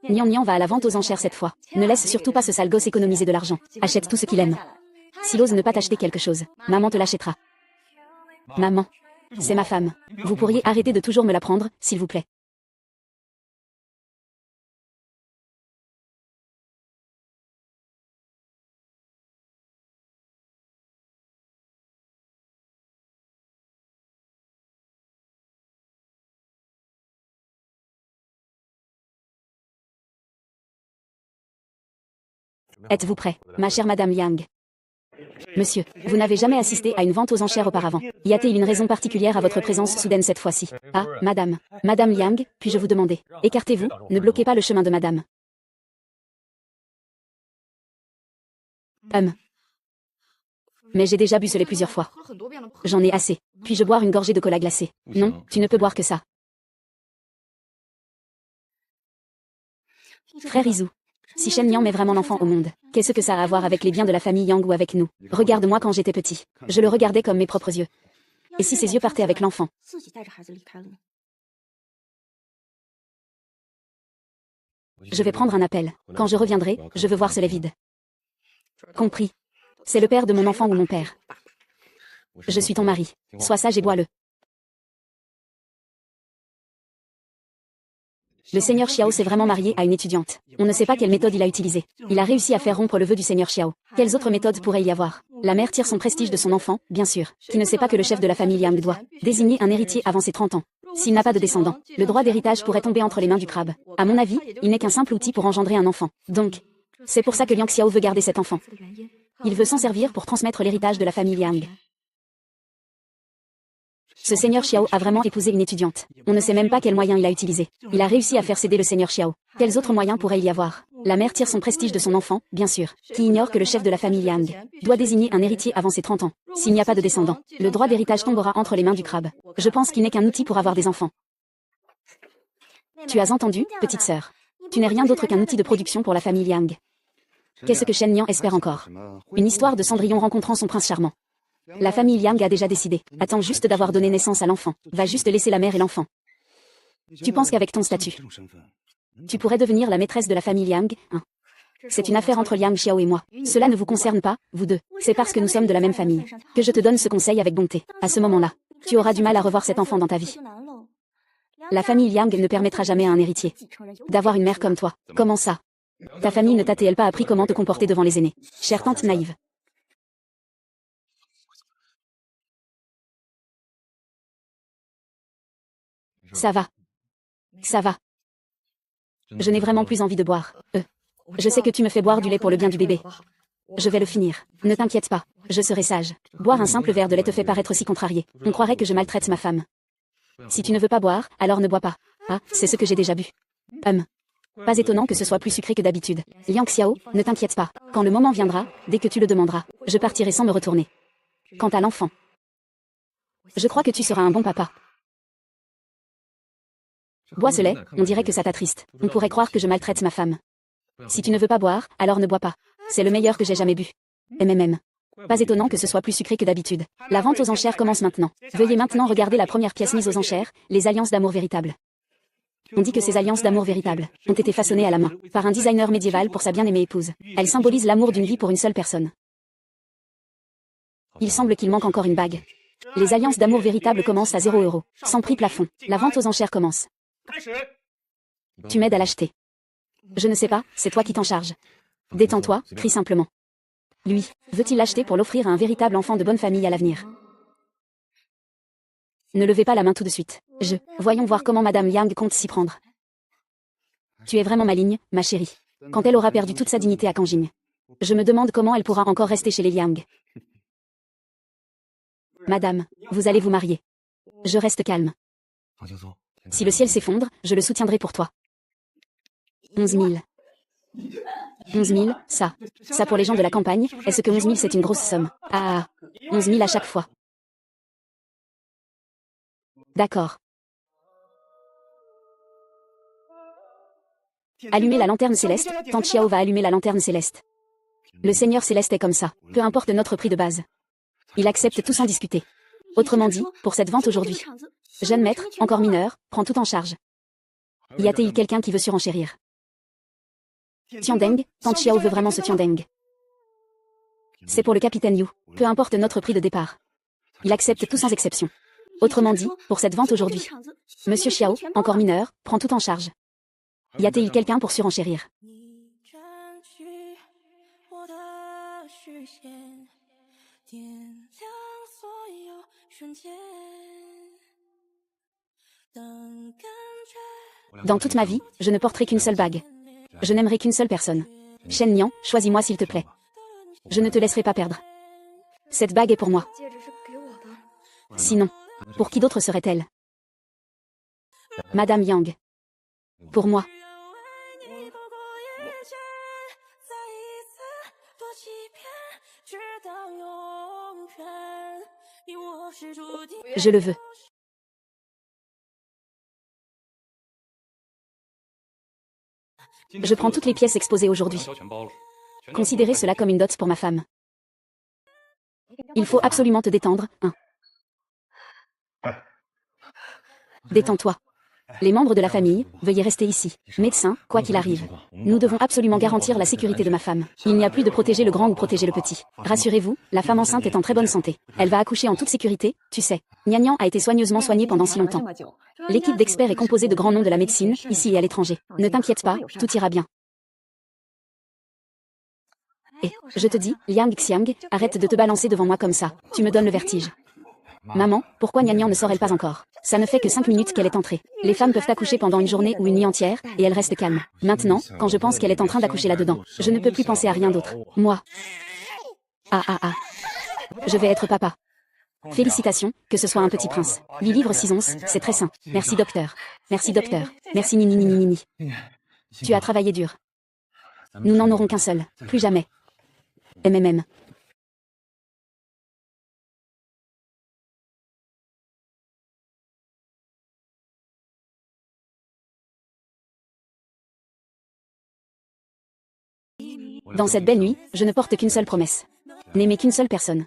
Nian Nian va à la vente aux enchères cette fois. Ne laisse surtout pas ce sale gosse économiser de l'argent. Achète tout ce qu'il aime. S'il ose ne pas t'acheter quelque chose, maman te l'achètera. Maman. C'est ma femme. Vous pourriez arrêter de toujours me la prendre, s'il vous plaît. Êtes-vous prêt, ma chère madame Yang? Monsieur, vous n'avez jamais assisté à une vente aux enchères auparavant. Y a-t-il une raison particulière à votre présence soudaine cette fois-ci? Ah, madame. Madame Yang, puis-je vous demander? Écartez-vous, ne bloquez pas le chemin de madame. Mais j'ai déjà bu cela plusieurs fois. J'en ai assez. Puis-je boire une gorgée de cola glacé? Non, tu ne peux boire que ça. Frère Izu. Si Shen Yang met vraiment l'enfant au monde, qu'est-ce que ça a à voir avec les biens de la famille Yang ou avec nous? Regarde-moi quand j'étais petit. Je le regardais comme mes propres yeux. Et si ses yeux partaient avec l'enfant? Je vais prendre un appel. Quand je reviendrai, je veux voir ce lait vide. Compris. C'est le père de mon enfant ou mon père. Je suis ton mari. Sois sage et bois-le. Le seigneur Xiao s'est vraiment marié à une étudiante. On ne sait pas quelle méthode il a utilisée. Il a réussi à faire rompre le vœu du seigneur Xiao. Quelles autres méthodes pourrait il y avoir? La mère tire son prestige de son enfant, bien sûr, qui ne sait pas que le chef de la famille Liang doit désigner un héritier avant ses 30 ans. S'il n'a pas de descendant, le droit d'héritage pourrait tomber entre les mains du crabe. À mon avis, il n'est qu'un simple outil pour engendrer un enfant. Donc, c'est pour ça que Liang Xiao veut garder cet enfant. Il veut s'en servir pour transmettre l'héritage de la famille Liang. Ce seigneur Xiao a vraiment épousé une étudiante. On ne sait même pas quels moyens il a utilisé. Il a réussi à faire céder le seigneur Xiao. Quels autres moyens pourrait-il y avoir? La mère tire son prestige de son enfant, bien sûr, qui ignore que le chef de la famille Liang doit désigner un héritier avant ses 30 ans. S'il n'y a pas de descendant, le droit d'héritage tombera entre les mains du crabe. Je pense qu'il n'est qu'un outil pour avoir des enfants. Tu as entendu, petite sœur? Tu n'es rien d'autre qu'un outil de production pour la famille Liang. Qu'est-ce que Shen Nian espère encore? Une histoire de Cendrillon rencontrant son prince charmant. La famille Liang a déjà décidé. Attends juste d'avoir donné naissance à l'enfant. Va juste laisser la mère et l'enfant. Tu penses qu'avec ton statut, tu pourrais devenir la maîtresse de la famille Liang, hein? C'est une affaire entre Liang Xiao et moi. Cela ne vous concerne pas, vous deux. C'est parce que nous sommes de la même famille que je te donne ce conseil avec bonté. À ce moment-là, tu auras du mal à revoir cet enfant dans ta vie. La famille Liang ne permettra jamais à un héritier d'avoir une mère comme toi. Comment ça? Ta famille ne t'a-t-elle pas appris comment te comporter devant les aînés? Chère tante naïve. Ça va. Ça va. Je n'ai vraiment plus envie de boire. Je sais que tu me fais boire du lait pour le bien du bébé. Je vais le finir. Ne t'inquiète pas. Je serai sage. Boire un simple verre de lait te fait paraître si contrarié. On croirait que je maltraite ma femme. Si tu ne veux pas boire, alors ne bois pas. Ah, c'est ce que j'ai déjà bu. Pas étonnant que ce soit plus sucré que d'habitude. Liang Xiao, ne t'inquiète pas. Quand le moment viendra, dès que tu le demanderas, je partirai sans me retourner. Quant à l'enfant, je crois que tu seras un bon papa. Bois ce lait, on dirait que ça t'attriste. On pourrait croire que je maltraite ma femme. Si tu ne veux pas boire, alors ne bois pas. C'est le meilleur que j'ai jamais bu. Pas étonnant que ce soit plus sucré que d'habitude. La vente aux enchères commence maintenant. Veuillez maintenant regarder la première pièce mise aux enchères, les alliances d'amour véritables. On dit que ces alliances d'amour véritables ont été façonnées à la main par un designer médiéval pour sa bien-aimée épouse. Elles symbolisent l'amour d'une vie pour une seule personne. Il semble qu'il manque encore une bague. Les alliances d'amour véritables commencent à 0 €, sans prix plafond. La vente aux enchères commence. Tu m'aides à l'acheter. Je ne sais pas, c'est toi qui t'en charges. Détends-toi, crie simplement. Lui, veut-il l'acheter pour l'offrir à un véritable enfant de bonne famille à l'avenir? Ne levez pas la main tout de suite. Voyons voir comment Madame Liang compte s'y prendre. Tu es vraiment maligne, ma chérie. Quand elle aura perdu toute sa dignité à Kanjing. Je me demande comment elle pourra encore rester chez les Liang. Madame, vous allez vous marier. Je reste calme. Si le ciel s'effondre, je le soutiendrai pour toi. 11 000. 11 000, ça pour les gens de la campagne, est-ce que 11 000 c'est une grosse somme? Ah, 11 000 à chaque fois. D'accord. Allumez la lanterne céleste, Tante Xiao va allumer la lanterne céleste. Le Seigneur céleste est comme ça, peu importe notre prix de base. Il accepte tout sans discuter. Autrement dit, pour cette vente aujourd'hui. Jeune maître, encore mineur, prend tout en charge. Y a-t-il quelqu'un qui veut surenchérir? Tiandeng, Tante Xiao veut vraiment ce Tiandeng. C'est pour le capitaine Yu, peu importe notre prix de départ. Il accepte tout sans exception. Autrement dit, pour cette vente aujourd'hui. Monsieur Xiao, encore mineur, prend tout en charge. Y a-t-il quelqu'un pour surenchérir? Dans toute ma vie, je ne porterai qu'une seule bague. Je n'aimerai qu'une seule personne. Shen Nian, choisis-moi s'il te plaît. Je ne te laisserai pas perdre. Cette bague est pour moi. Sinon, pour qui d'autre serait-elle? Madame Yang. Pour moi. Je le veux. Je prends toutes les pièces exposées aujourd'hui. Considérez cela comme une dot pour ma femme. Il faut absolument te détendre, hein. Détends-toi. Les membres de la famille, veuillez rester ici. Médecin, quoi qu'il arrive. Nous devons absolument garantir la sécurité de ma femme. Il n'y a plus de protéger le grand ou protéger le petit. Rassurez-vous, la femme enceinte est en très bonne santé. Elle va accoucher en toute sécurité, tu sais. Nyan a été soigneusement soignée pendant si longtemps. L'équipe d'experts est composée de grands noms de la médecine, ici et à l'étranger. Ne t'inquiète pas, tout ira bien. Et, je te dis, Liang Xiang, arrête de te balancer devant moi comme ça. Tu me donnes le vertige. Maman, pourquoi Nyan ne sort-elle pas encore? Ça ne fait que 5 minutes qu'elle est entrée. Les femmes peuvent accoucher pendant une journée ou une nuit entière, et elle reste calme. Maintenant, quand je pense qu'elle est en train d'accoucher là-dedans, je ne peux plus penser à rien d'autre. Moi. Je vais être papa. Félicitations, que ce soit un petit prince. 8 livres 6 onces, c'est très sain. Merci docteur. Merci docteur. Merci Nini Nini Nini. Tu as travaillé dur. Nous n'en aurons qu'un seul. Plus jamais. MMM. Dans cette belle nuit, je ne porte qu'une seule promesse. N'aimer qu'une seule personne.